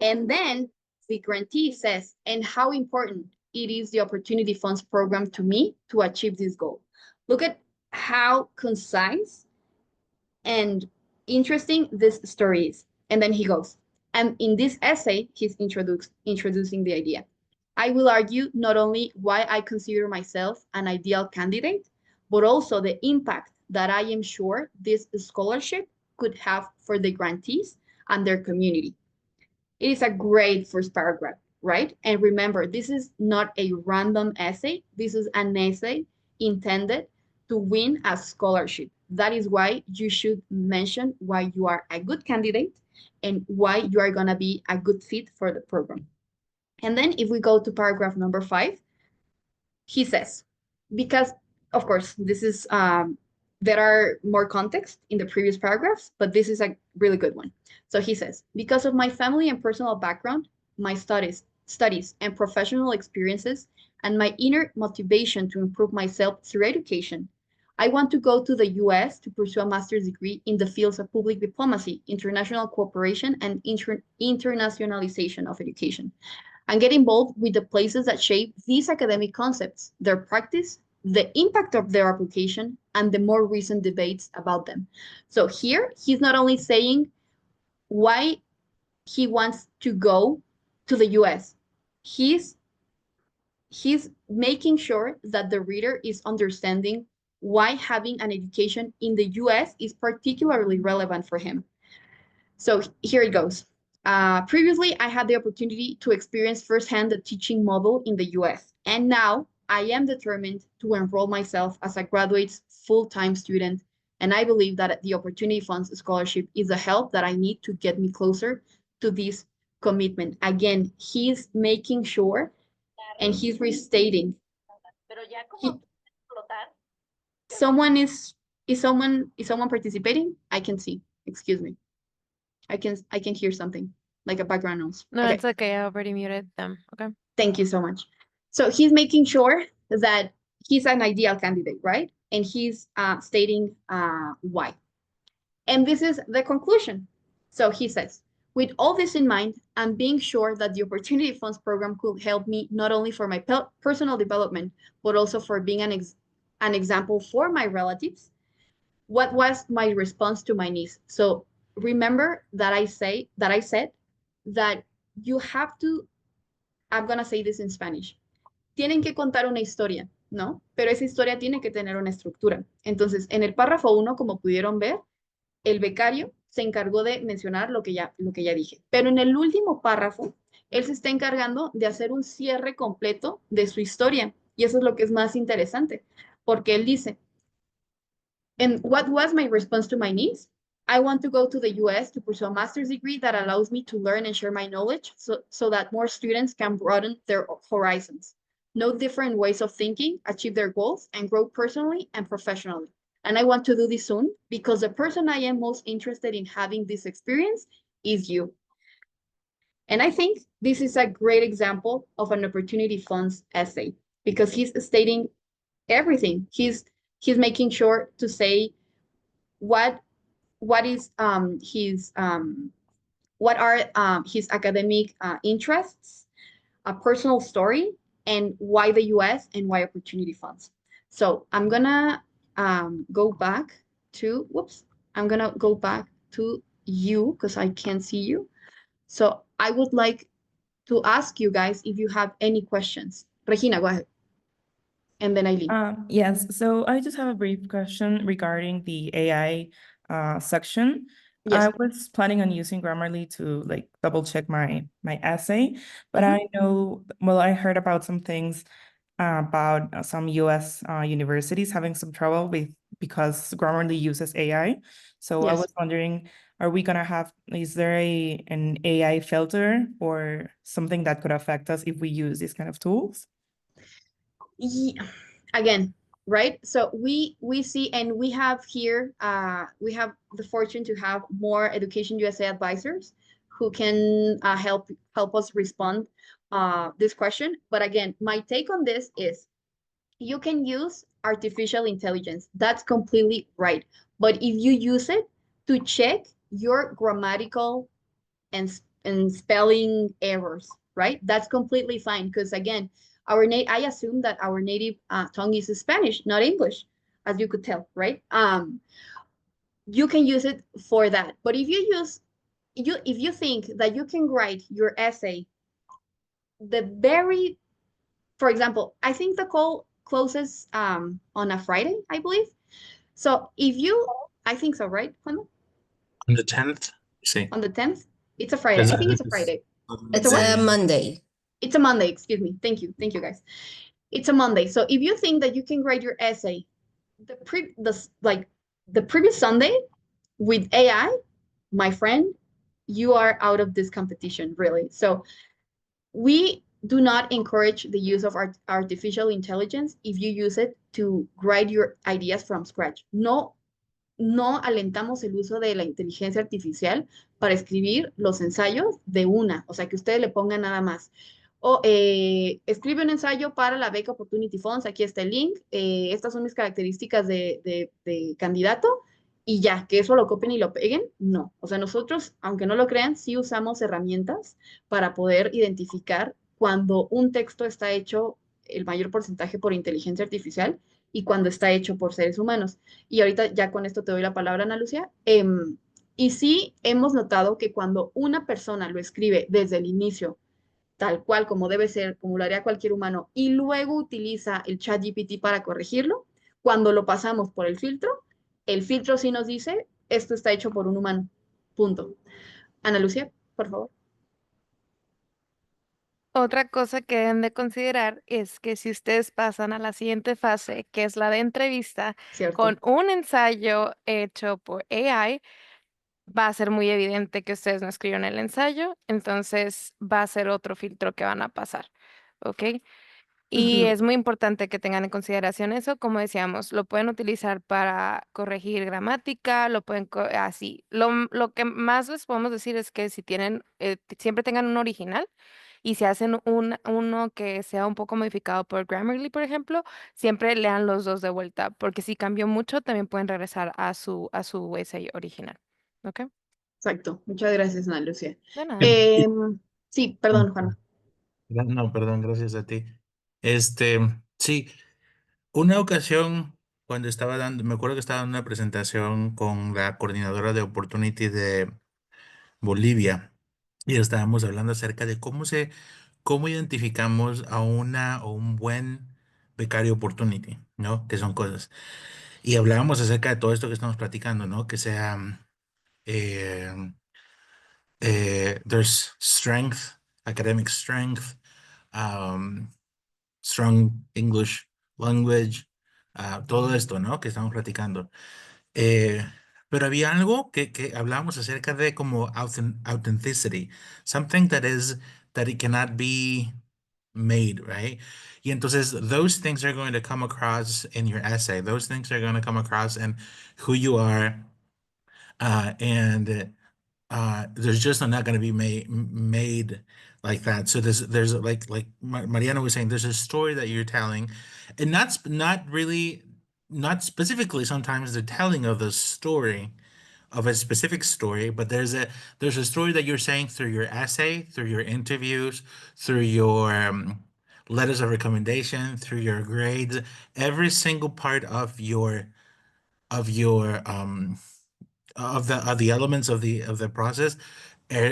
And then the grantee says, and how important it is the Opportunity Funds program to me to achieve this goal. Look at how concise and interesting this story is. And then he goes, and in this essay, he's introducing the idea. I will argue not only why I consider myself an ideal candidate, but also the impact that I am sure this scholarship could have for the grantees and their community. It is a great first paragraph, right? And remember, this is not a random essay. This is an essay intended to win a scholarship. That is why you should mention why you are a good candidate and why you are going to be a good fit for the program. And then if we go to paragraph number 5, he says, because of course, this is, there are more context in the previous paragraphs, but this is a really good one. So he says, because of my family and personal background, my studies and professional experiences, and my inner motivation to improve myself through education, I want to go to the US to pursue a master's degree in the fields of public diplomacy, international cooperation, and internationalization of education, and get involved with the places that shape these academic concepts, their practice, the impact of their application, and the more recent debates about them. So here, he's not only saying why he wants to go to the US, he's making sure that the reader is understanding why having an education in the US is particularly relevant for him. So here it goes. Previously, I had the opportunity to experience firsthand the teaching model in the US, and now I am determined to enroll myself as a graduate full-time student, and I believe that the Opportunity Funds Scholarship is the help that I need to get me closer to this commitment. Again, he's making sure and he's restating. He, someone is someone participating? I can see. Excuse me. I can hear something like a background noise. No, Okay. it's okay. I already muted them. Okay. Thank you so much. So he's making sure that he's an ideal candidate, right? And he's stating why. And this is the conclusion. So he says, with all this in mind, and being sure that the Opportunity Funds program could help me not only for my personal development, but also for being an example for my relatives, what was my response to my niece? So remember that I said that you have to, I'm gonna say this in Spanish. Tienen que contar una historia, ¿no? Pero esa historia tiene que tener una estructura. Entonces, en el párrafo 1, como pudieron ver, el becario se encargó de mencionar lo que ya dije. Pero en el último párrafo, él se está encargando de hacer un cierre completo de su historia. Y eso es lo que es más interesante, porque él dice, and what was my response to my niece? I want to go to the US to pursue a master's degree that allows me to learn and share my knowledge so that more students can broaden their horizons, know different ways of thinking, achieve their goals, and grow personally and professionally. And I want to do this soon because the person I am most interested in having this experience is you. And I think this is a great example of an Opportunity Funds essay because he's stating everything. He's making sure to say what is his what are his academic interests, a personal story, and why the US and why Opportunity Funds. So I'm gonna go back to I'm gonna go back to you because I can't see you. So I would like to ask you guys if you have any questions. Regina, go ahead. And then Eileen. Yes, so I just have a brief question regarding the AI section. Yes. I was planning on using Grammarly to like double check my essay, but I know, well, I heard about some things about some US universities having some trouble because Grammarly uses AI. So I Yes. was wondering, are we gonna have, is there an AI filter or something that could affect us if we use these kind of tools? Again, right? So we see, and we have here, we have the fortune to have more Education USA advisors who can help us respond this question. But again, my take on this is you can use artificial intelligence. That's completely right. But if you use it to check your grammatical and spelling errors, right? That's completely fine because again, I assume that our native tongue is Spanish, not English, as you could tell, right? You can use it for that. But if you think that you can write your essay for example, I think the call closes on a Friday, I believe. So I think so, right, Juan? On the 10th, you say? On the 10th? It's a Friday. I think it's a Friday. It's a Monday. It's a Monday, excuse me. Thank you, guys. It's a Monday. So if you think that you can write your essay the previous Sunday with AI, my friend, you are out of this competition, really. So we do not encourage the use of artificial intelligence if you use it to write your ideas from scratch. No alentamos el uso de la inteligencia artificial para escribir los ensayos de una, o sea, que ustedes le pongan nada más. Escribe un ensayo para la beca Opportunity Funds, aquí está el link, estas son mis características de candidato, y ya, que eso lo copien y lo peguen, no. O sea, nosotros, aunque no lo crean, sí usamos herramientas para poder identificar cuando un texto está hecho el mayor porcentaje por inteligencia artificial y cuando está hecho por seres humanos. Y ahorita ya con esto te doy la palabra, Ana Lucía. Y sí hemos notado que cuando una persona lo escribe desde el inicio, tal cual como debe ser, como lo haría cualquier humano, y luego utiliza el chat GPT para corregirlo, cuando lo pasamos por el filtro sí nos dice, esto está hecho por un humano. Punto. Ana Lucía, por favor. Otra cosa que deben de considerar es que si ustedes pasan a la siguiente fase, que es la de entrevista, Cierto. con un ensayo hecho por AI, va a ser muy evidente que ustedes no escribieron el ensayo, entonces va a ser otro filtro que van a pasar, ¿ok? Y Ujú. es muy importante que tengan en consideración eso, como decíamos, lo pueden utilizar para corregir gramática, lo pueden así. Lo que más les podemos decir es que si tienen, siempre tengan un original y si hacen uno que sea un poco modificado por Grammarly, por ejemplo, siempre lean los dos de vuelta, porque si cambió mucho, también pueden regresar a su essay original. ¿Ok? Exacto. Muchas gracias, Ana Lucía. De nada. Sí, perdón, Juan. No, perdón, gracias a ti. Este, sí, una ocasión cuando estaba dando, me acuerdo que estaba dando una presentación con la coordinadora de Opportunity de Bolivia y estábamos hablando acerca de cómo identificamos a una o un buen becario Opportunity, ¿no? Que son cosas. Y hablábamos acerca de todo esto que estamos platicando, ¿no? Que sea, eh, there's strength, academic strength, um, strong English language, todo esto, ¿no? Que estamos platicando. Eh, pero había algo que hablábamos acerca de como authenticity, something that it cannot be made, right? Y entonces those things are going to come across in your essay. Those things are going to come across in who you are, and there's just not going to be made like that. So there's like Mariana was saying, there's a story that you're telling, and not really, not specifically sometimes the telling of the story of a specific story, but there's a story that you're saying through your essay, through your interviews, through your letters of recommendation, through your grades, every single part of your of the elements of the process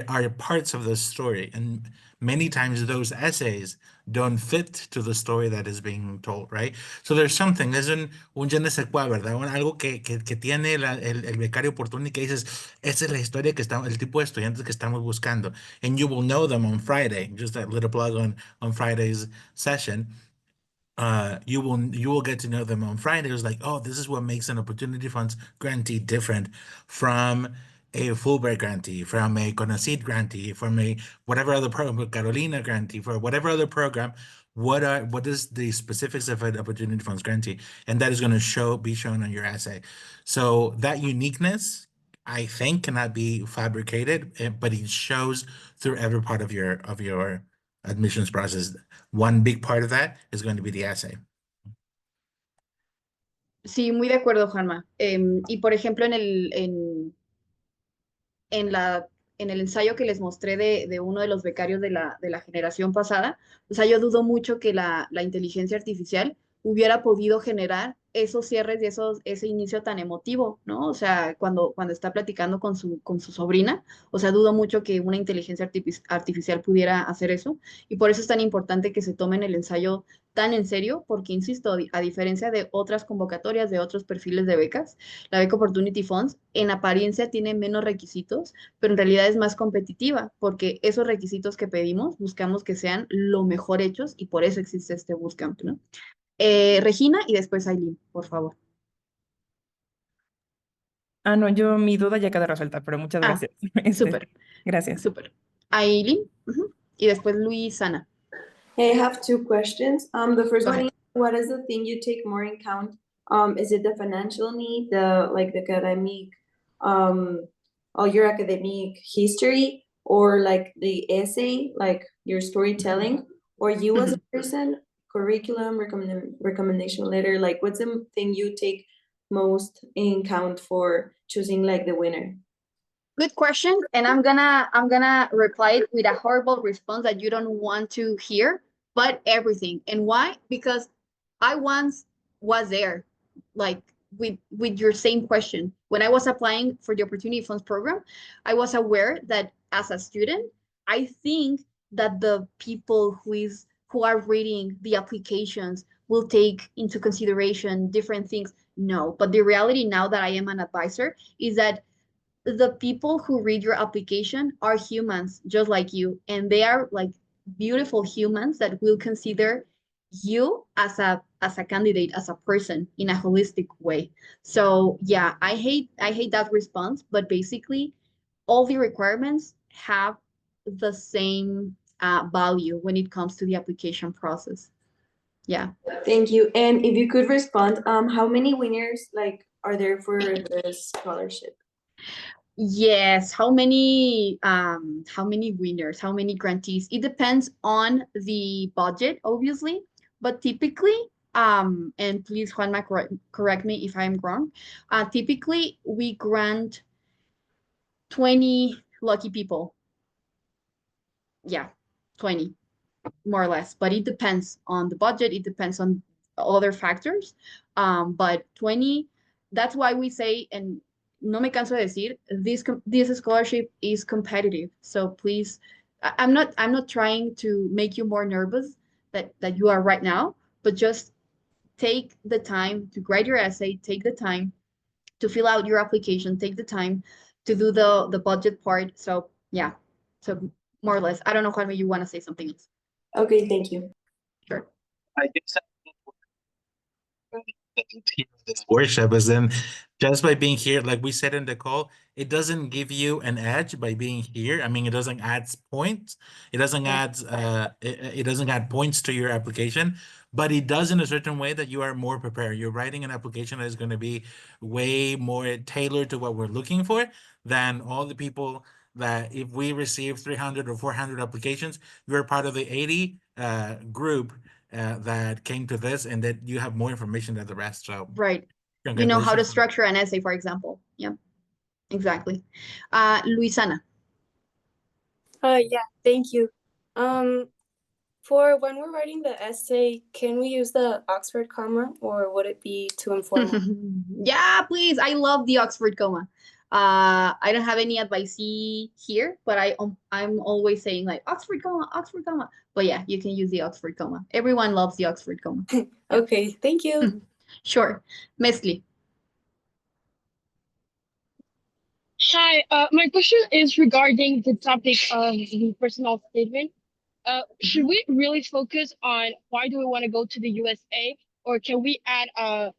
are parts of the story, and many times those essays don't fit to the story that is being told, right? So there's something, es un je ne sais quoi, ¿verdad? Algo que tiene el becario oportuno y que dices, esa es la historia que estamos, el tipo de estudiantes que estamos buscando, and you will know them on Friday, just that little plug on Friday's session. You will get to know them on Friday. It was like, oh, this is what makes an opportunity funds grantee different from a Fulbright grantee, from a Conacid grantee, from a whatever other program, a Carolina grantee, for whatever other program. What is the specifics of an opportunity funds grantee, and that is going to be shown on your essay. So that uniqueness, I think, cannot be fabricated, but it shows through every part of your admissions process. One big part of that is going to be the essay. Sí, muy de acuerdo, Juanma. Y por ejemplo, en la, en el ensayo que les mostré de uno de los becarios de la generación pasada, o sea, yo dudo mucho que la inteligencia artificial hubiera podido generar esos cierres y ese inicio tan emotivo, ¿no? O sea, cuando está platicando con su sobrina, o sea, dudo mucho que una inteligencia artificial pudiera hacer eso. Y por eso es tan importante que se tomen el ensayo tan en serio, porque, insisto, a diferencia de otras convocatorias, de otros perfiles de becas, la beca Opportunity Funds en apariencia tiene menos requisitos, pero en realidad es más competitiva, porque esos requisitos que pedimos buscamos que sean lo mejor hechos y por eso existe este Bootcamp, ¿no? Regina y después Aileen, por favor. No, mi duda ya quedó resuelta, pero muchas Ah, gracias. súper, Gracias. súper. Aileen, y después Luisana. Hey, I have two questions. The first Go one ahead. is, what is the thing you take more in count? Is it the financial need, the academic, all your academic history, or like the essay, like your storytelling, or you as a person, curriculum, recommendation letter, like what's the thing you take most in count for choosing like the winner? Good question, and I'm gonna reply it with a horrible response that you don't want to hear, but everything. And why? Because I once was there, like with your same question. When I was applying for the Opportunity Funds program, I was aware that as a student, I think that the people who are reading the applications will take into consideration different things. No, but the reality now that I am an advisor is that the people who read your application are humans just like you, and they are like beautiful humans that will consider you as a candidate, as a person in a holistic way. So yeah, I hate that response, but basically all the requirements have the same value when it comes to the application process. Yeah. Thank you. And if you could respond, how many winners like are there for the scholarship? Yes, how many winners, how many grantees? It depends on the budget, obviously, but typically, and please Juanma correct me if I'm wrong. Typically we grant 20 lucky people. Yeah, 20 more or less, but it depends on the budget, it depends on other factors. But 20, that's why we say, and no me canso de decir, this scholarship is competitive. So please, I'm not trying to make you more nervous that you are right now, but just take the time to write your essay, take the time to fill out your application, take the time to do the budget part. So yeah, so more or less. I don't know, Juanma, you want to say something else? Okay, thank you. Sure. I guess this workshop is then just by being here, like we said in the call, it doesn't give you an edge by being here. I mean, it doesn't add points. It doesn't Yeah. add it doesn't add points to your application, but it does in a certain way that you are more prepared. You're writing an application that is going to be way more tailored to what we're looking for than all the people that if we receive 300 or 400 applications, you're part of the 80 group that came to this and that you have more information than the rest. So Right. You know how to congratulations. structure an essay, for example. Yeah, exactly. Luisana. Yeah, thank you. For when we're writing the essay, can we use the Oxford comma or would it be too informal? Yeah, please. I love the Oxford comma. I don't have any advice here, but I'm always saying like Oxford comma, Oxford comma. But yeah, you can use the Oxford comma. Everyone loves the Oxford comma. Okay, thank you. Sure. Mesli. Hi, my question is regarding the topic of the personal statement. Should we really focus on why do we want to go to the USA, or can we add I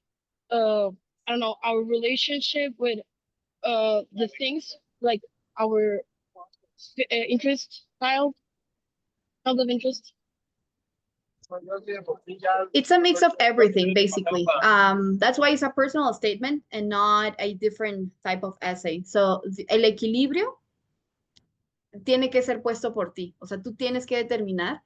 don't know, our relationship with the things like our interest field of interest? It's a mix of everything, basically. That's why it's a personal statement and not a different type of essay. So el equilibrio tiene que ser puesto por ti. O sea, tú tienes que determinar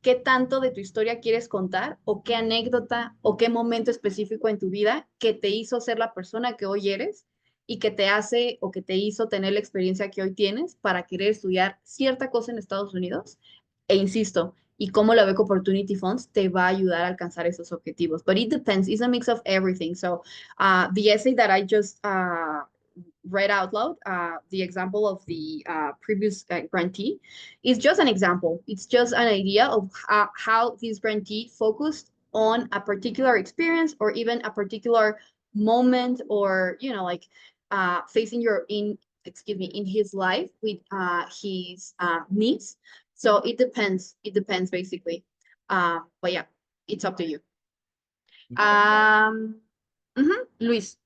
qué tanto de tu historia quieres contar o qué anécdota o qué momento específico en tu vida que te hizo ser la persona que hoy eres y que te hace o que te hizo tener la experiencia que hoy tienes para querer estudiar cierta cosa en Estados Unidos. E insisto, y cómo la Beca Opportunity Funds te va a ayudar a alcanzar esos objetivos. But it depends. It's a mix of everything. So the essay that I just read out loud, the example of the previous grantee, is just an example. It's just an idea of how this grantee focused on a particular experience or even a particular moment or, like facing in his life with his needs. So it depends. It depends basically. But yeah, it's up to you. Luis.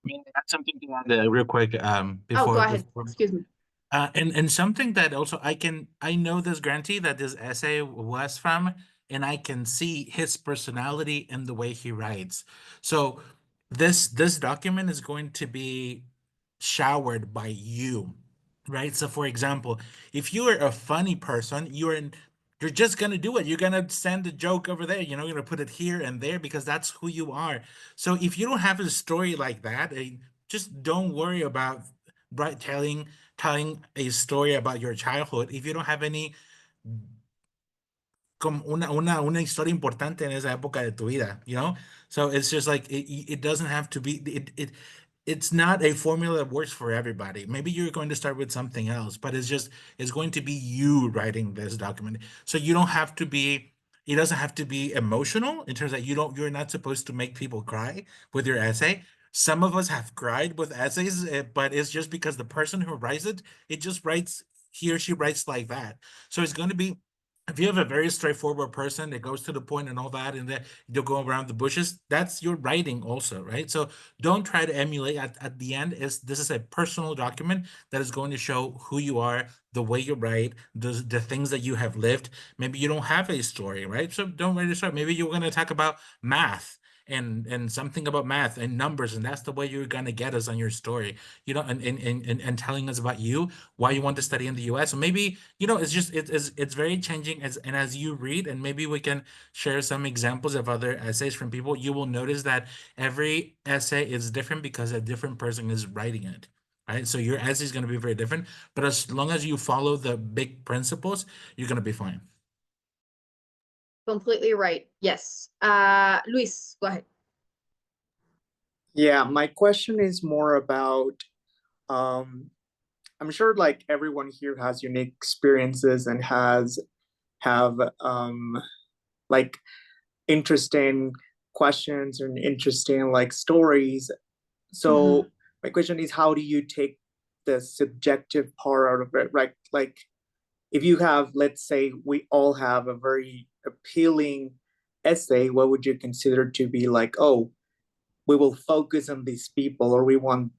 I mean, that's something to add real quick Oh, before go ahead. before Excuse me. and something that also I know this grantee that this essay was from, and I can see his personality in the way he writes. So this document is going to be showered by you, right? So for example, if you are a funny person, you're just gonna do it. You're gonna send a joke over there. You're gonna put it here and there because that's who you are. So if you don't have a story like that, just don't worry about telling a story about your childhood if you don't have any como una historia importante en esa época de tu vida, you know? So it's just like it doesn't have to be it's not a formula that works for everybody. Maybe you're going to start with something else, but it's going to be you writing this document. So you don't have to be it doesn't have to be emotional in terms that you're not supposed to make people cry with your essay. Some of us have cried with essays, but it's just because the person who writes it just writes he or she writes like that. So it's going to be if you have a very straightforward person that goes to the point and all that, and that you'll go around the bushes, that's your writing also, right? So don't try to emulate at the end. This is a personal document that is going to show who you are, the way you write, the things that you have lived. Maybe you don't have a story, right? So don't write a story. Maybe you're going to talk about math and something about math and numbers, and that's the way you're going to get us on your story, you know, and telling us about you, why you want to study in the US. So maybe, you know, it's very changing as you read, and maybe we can share some examples of other essays from people. You will notice that every essay is different because a different person is writing it. Right. So your essay is going to be very different, but as long as you follow the big principles, you're going to be fine. Completely right. Yes. Luis, go ahead. Yeah, my question is more about I'm sure like everyone here has unique experiences and have like interesting questions and interesting like stories. So my question is, how do you take the subjective part out of it, right? Like if you have, let's say we all have a very appealing essay, what would you consider to be like, oh, we will focus on these people, or we want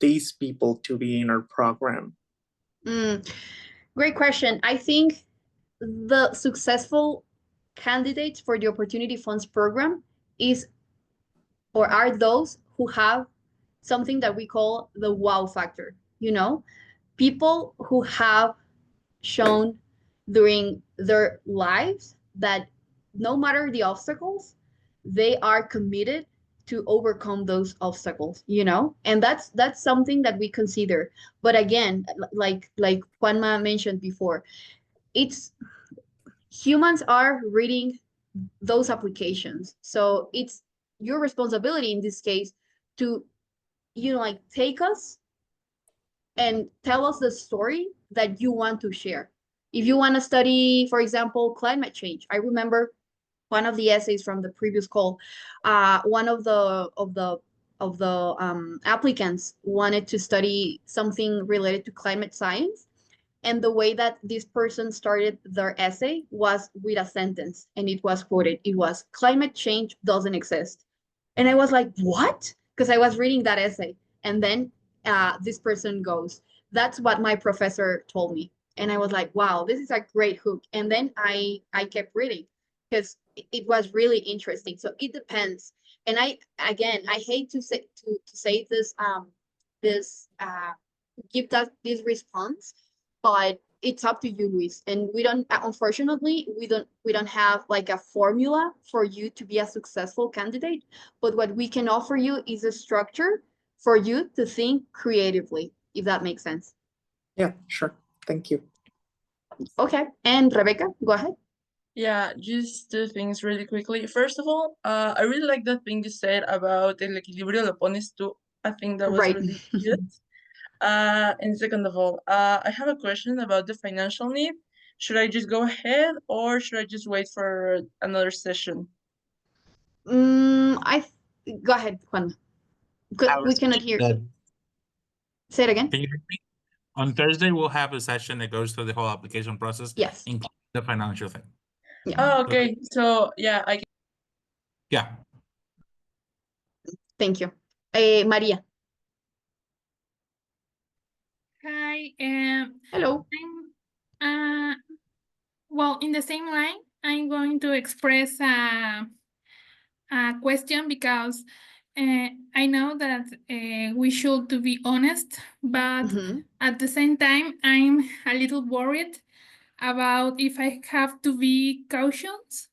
these people to be in our program? Great question. I think the successful candidates for the Opportunity Funds program is or are those who have something that we call the wow factor. You know, people who have shown during their lives that no matter the obstacles, they are committed to overcome those obstacles, you know, and that's something that we consider. But again, like Juanma mentioned before, it's humans are reading those applications, so it's your responsibility in this case to, you know, like take us and tell us the story that you want to share. If you want to study, for example, climate change, I remember one of the essays from the previous call. One of the applicants wanted to study something related to climate science, and the way that this person started their essay was with a sentence, and it was quoted. It was, "Climate change doesn't exist." And I was like, what? Because I was reading that essay. And then this person goes, "That's what my professor told me." And I was like, wow, this is a great hook. And then I kept reading because it was really interesting. So it depends. And I hate to say this give that this response, but it's up to you, Luis. And we don't, unfortunately, we don't have like a formula for you to be a successful candidate. But what we can offer you is a structure for you to think creatively, if that makes sense. Yeah, sure. Thank you. Okay. And Rebecca, go ahead. Yeah, just two things really quickly. First of all, I really like that thing you said about el equilibrio lo pones tú. I think that was Right. really good. And second of all, I have a question about the financial need. Should I just go ahead or should I just wait for another session? Go ahead, Juan. We cannot hear. Say it again. Can you repeat? On Thursday, we'll have a session that goes through the whole application process, Yes. including the financial thing. Yeah. Oh, okay. So yeah, I can. Yeah. Thank you. Maria. Hi. Hello. Well, in the same line, I'm going to express a question because I know that we should to be honest, but at the same time, I'm a little worried about if I have to be cautious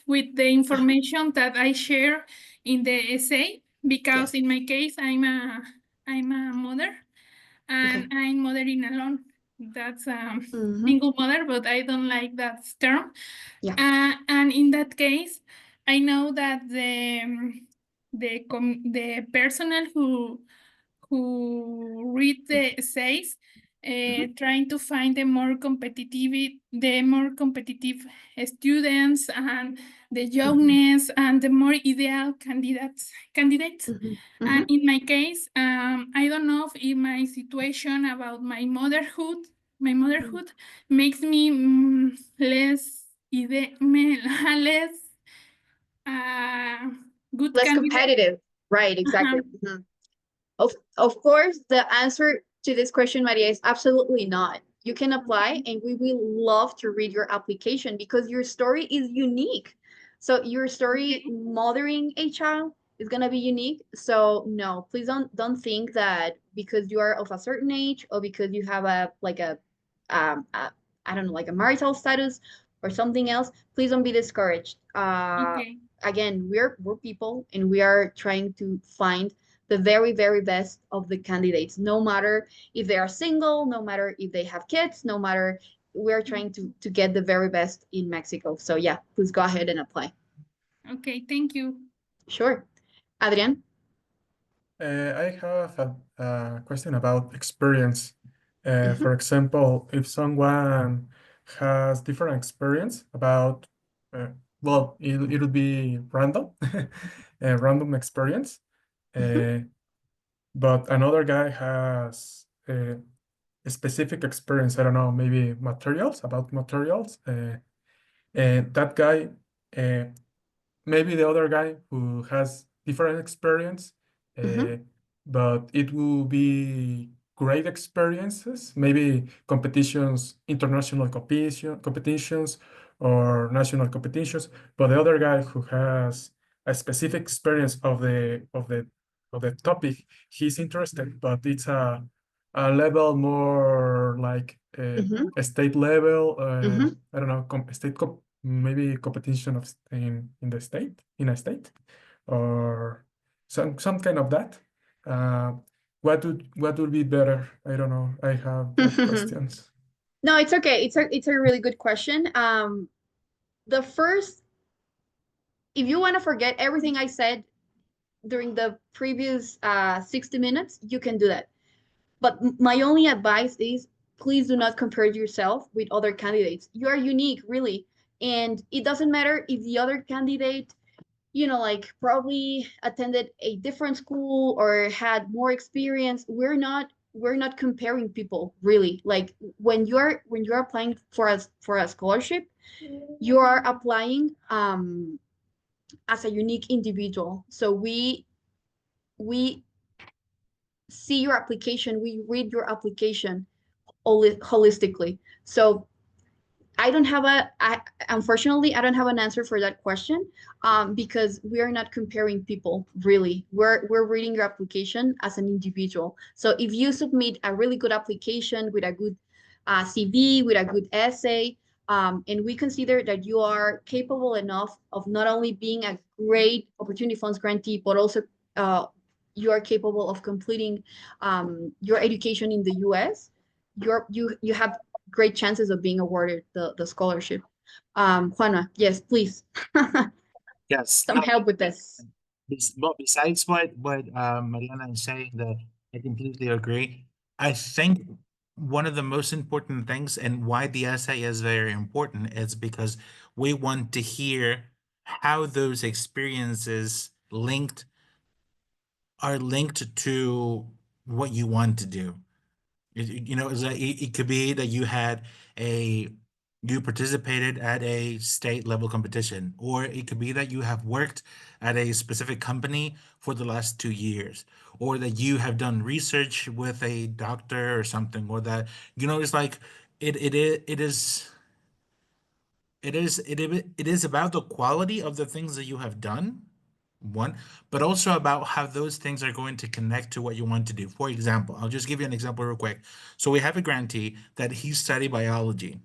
with the information that I share in the essay, because in my case, I'm a mother, and I'm mothering alone that's Mhm. single mother, but I don't like that term. Yeah. And in that case, I know that the personnel who read the essays, trying to find the more competitive students and the youngness and the more ideal candidates. Mhm. And Mhm. in my case, I don't know if in my situation about my motherhood makes me less less uh, good Less candidate. competitive. Right, exactly. Mhm. Of course, the answer to this question, Maria, is absolutely not. You can apply, and we will love to read your application because your story is unique. So your story mothering a child is gonna be unique. So no, please don't think that because you are of a certain age or because you have a I don't know, like a marital status or something else, please don't be discouraged. Okay. Again, we're people and we are trying to find the very, very best of the candidates, no matter if they are single, no matter if they have kids, no matter we're trying to get the very best in Mexico. So yeah, please go ahead and apply. Okay, thank you. Sure. Adrian? I have a question about experience. Mhm. For example, if someone has different experience about, well, it'll be random, a random experience, but another guy has a specific experience. I don't know, maybe materials, about materials. And that guy, uh, maybe the other guy who has different experience, Mhm. but it will be great experiences, maybe competitions, international competitions or national competitions. But the other guy who has a specific experience of the topic he's interested, but it's a level more like Mhm. a state level, Mhm. I don't know, maybe competition in the state, in a state, or some kind of that. Uh, what would be better? I don't know. I have that questions. No, it's okay. It's a really good question. The first, if you want to forget everything I said during the previous 60 minutes, you can do that. But my only advice is please do not compare yourself with other candidates. You are unique, really. And it doesn't matter if the other candidate, like probably attended a different school or had more experience. We're not comparing people, really. Like when you're applying for a scholarship, you are applying as a unique individual. So we see your application, we read your application holistically. So I don't have unfortunately, I don't have an answer for that question, because we are not comparing people, really. We're reading your application as an individual. So if you submit a really good application with a good CV, with a good essay, and we consider that you are capable enough of not only being a great opportunity funds grantee, but also you are capable of completing your education in the US, you have great chances of being awarded the scholarship. Juana, yes, please. Yes. Some help with this. Well, besides what Mariana is saying, that I completely agree. I think one of the most important things and why the essay is very important is because we want to hear how those experiences are linked to what you want to do. It's like it could be that you participated at a state level competition, or it could be that you have worked at a specific company for the last 2 years, or that you have done research with a doctor or something, or that it's like it is it is about the quality of the things that you have done, one, but also about how those things are going to connect to what you want to do. For example, I'll just give you an example real quick. So we have a grantee that he studied biology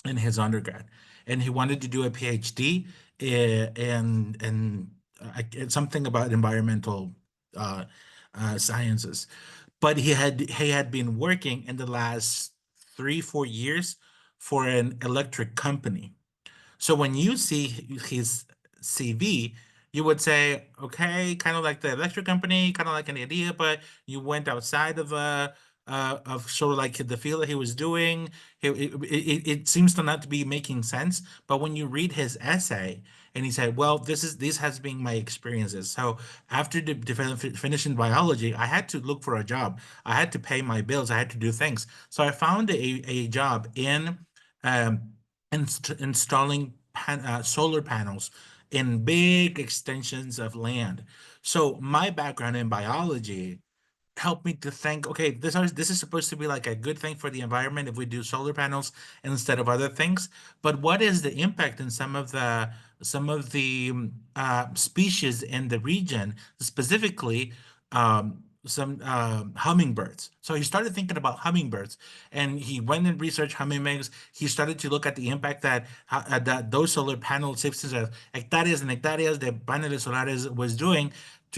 in his undergrad, and he wanted to do a PhD in something about environmental uh, sciences. But he had been working in the last 3-4 years for an electric company. So when you see his CV, you would say, okay, kind of like the electric company, kind of like an idea, but you went outside of sort of like the field that he was doing. It seems to not to be making sense. But when you read his essay, and he said, well, this has been my experiences. So after finishing biology, I had to look for a job. I had to pay my bills. I had to do things. So I found a job in um, installing solar panels in big extensions of land. So my background in biology helped me to think, okay, this is supposed to be like a good thing for the environment if we do solar panels instead of other things. But what is the impact in some of the species in the region, specifically some hummingbirds? So he started thinking about hummingbirds, and he went and researched hummingbirds. He started to look at the impact that those solar panel systems of hectares and hectares de paneles solares was doing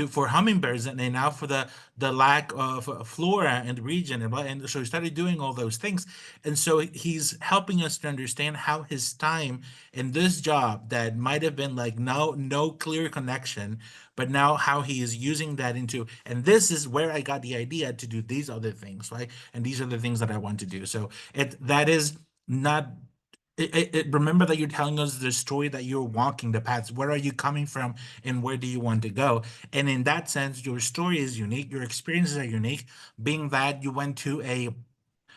for hummingbirds, and now for the lack of flora in the region, and so he started doing all those things. And so he's helping us to understand how his time in this job that might have been like no clear connection, but now how he is using that into, and this is where I got the idea to do these other things, right? And these are the things that I want to do. So that is not remember that you're telling us the story, that you're walking the paths. Where are you coming from, and where do you want to go? And in that sense, your story is unique. Your experiences are unique, being that you went to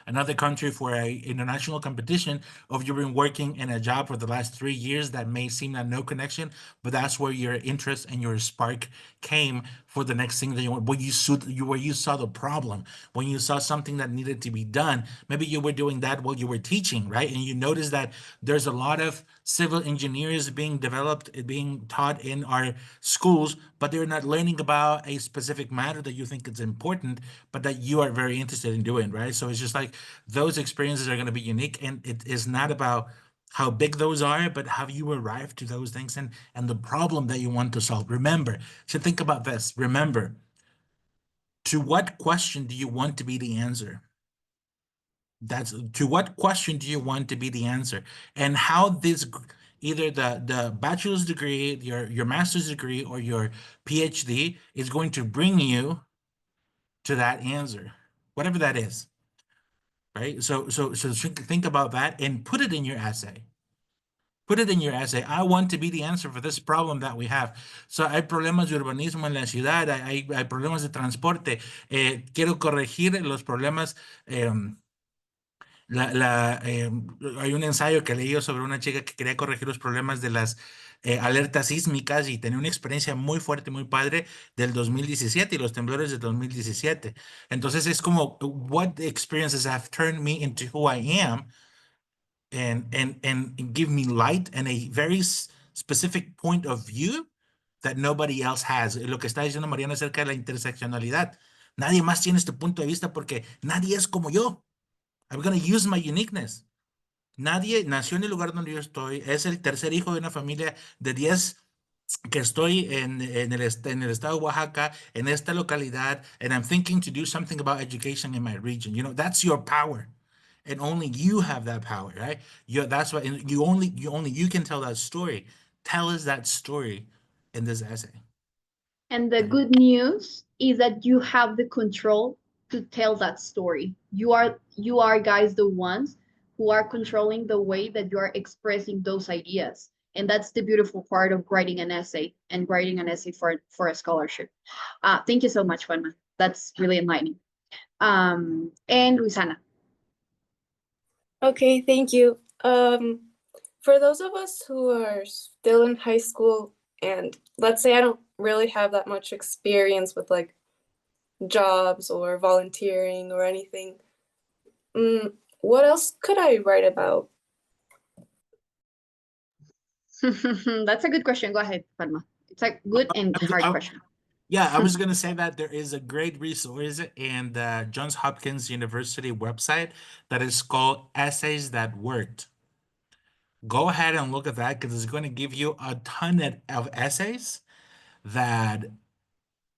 another country for a international competition, of you've been working in a job for the last 3 years that may seem like no connection, but that's where your interest and your spark came for the next thing that you want. Where you saw the problem, when you saw something that needed to be done. Maybe you were doing that while you were teaching, right? And you noticed that there's a lot of civil engineers being developed, being taught in our schools, but they're not learning about a specific matter that you think is important, but that you are very interested in doing, right? So it's just like those experiences are going to be unique, and it is not about how big those are, but how you arrive to those things, and the problem that you want to solve. Remember, so think about this. Remember, to what question do you want to be the answer? That's to what question do you want to be the answer, and how either the bachelor's degree, your master's degree, or your PhD is going to bring you to that answer, whatever that is, right? So think about that and put it in your essay. Put it in your essay. I want to be the answer for this problem that we have. So hay problemas de urbanismo en la ciudad, hay problemas de transporte. Quiero corregir los problemas. Hay un ensayo que leí sobre una chica que quería corregir los problemas de las alertas sísmicas, y tenía una experiencia muy fuerte, muy padre del 2017 y los temblores del 2017. Entonces es como, what experiences have turned me into who I am, and give me light and a very specific point of view that nobody else has. Lo que está diciendo Mariana acerca de la interseccionalidad. Nadie más tiene este punto de vista porque nadie es como yo. I'm going to use my uniqueness. Nadie nació en el lugar donde yo estoy. Es el tercer hijo de una familia de 10 que estoy en el estado de Oaxaca, en esta localidad, and I'm thinking to do something about education in my region. That's your power. And only you have that power, right? That's why you can tell that story. Tell us that story in this essay. And the good news is that you have the control to tell that story. You are guys the ones who are controlling the way that you are expressing those ideas. And that's the beautiful part of writing an essay, and writing an essay for a scholarship. Thank you so much, Juanma. That's really enlightening. And Luisana. Okay, thank you. For those of us who are still in high school, and let's say I don't really have that much experience with like jobs or volunteering or anything, what else could I write about? That's a good question. Go ahead, Padma. It's a good and hard question. Yeah, I was going to say that there is a great resource in the Johns Hopkins University website that is called Essays That Worked. Go ahead and look at that, because it's going to give you a ton of essays that,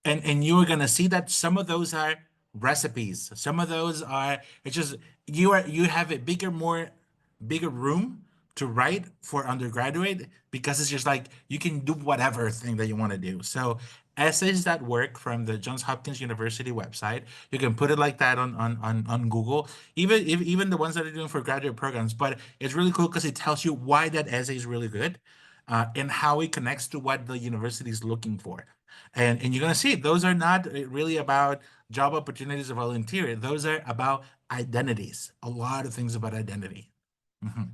and you're going to see that some of those are recipes. Some of those are, it's just you have a bigger room to write for undergraduate because it's just like you can do whatever thing that you want to do. So essays that work from the Johns Hopkins University website, you can put it like that on Google, even the ones that are doing for graduate programs. But it's really cool because it tells you why that essay is really good, and how it connects to what the university is looking for. And you're gonna see those are not really about job opportunities or volunteer. Those are about identities. A lot of things about identity. Mhm.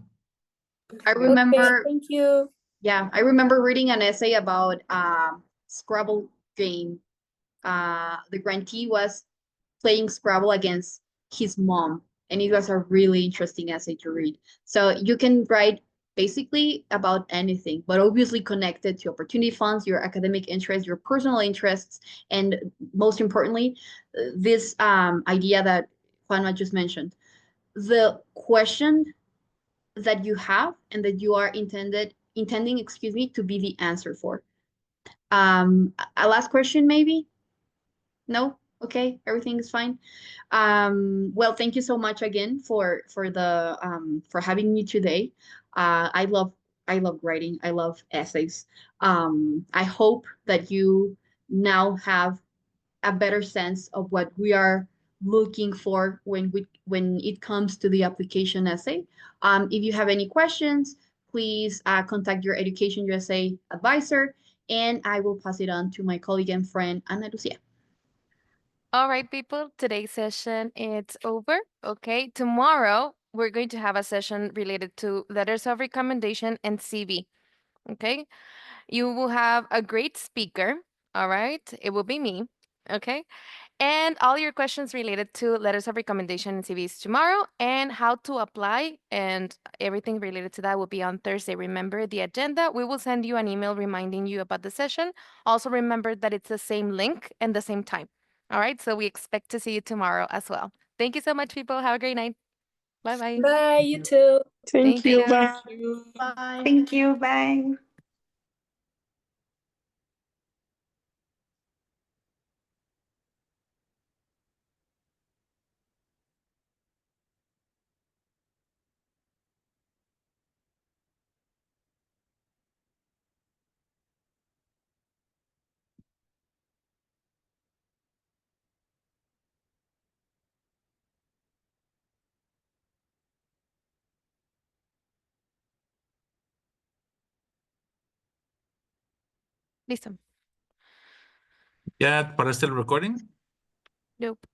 I Okay, remember, thank you. yeah, I remember reading an essay about Scrabble game. The grantee was playing Scrabble against his mom, and it was a really interesting essay to read. So you can write basically about anything, but obviously connected to opportunity funds, your academic interests, your personal interests, and most importantly, this idea that Juanma just mentioned. The question that you have and that you are intending, excuse me, to be the answer for. A last question, maybe? No? Okay, everything is fine. Well, thank you so much again for having me today. I love writing. I love essays. I hope that you now have a better sense of what we are looking for when it comes to the application essay. If you have any questions, please contact your Education USA advisor, and I will pass it on to my colleague and friend Ana Lucia. All right, people, today's session it's over. Okay, tomorrow we're going to have a session related to letters of recommendation and CV. Okay, you will have a great speaker. All right, it will be me. Okay, and all your questions related to letters of recommendation and CVs tomorrow, and how to apply and everything related to that will be on Thursday. Remember the agenda. We will send you an email reminding you about the session. Also, remember that it's the same link and the same time. All right, so we expect to see you tomorrow as well. Thank you so much, people. Have a great night. Bye bye. Bye, you too. Thank you. Bye. Bye. Thank you. Bye. Listo. ¿Ya paraste el recording? Nope.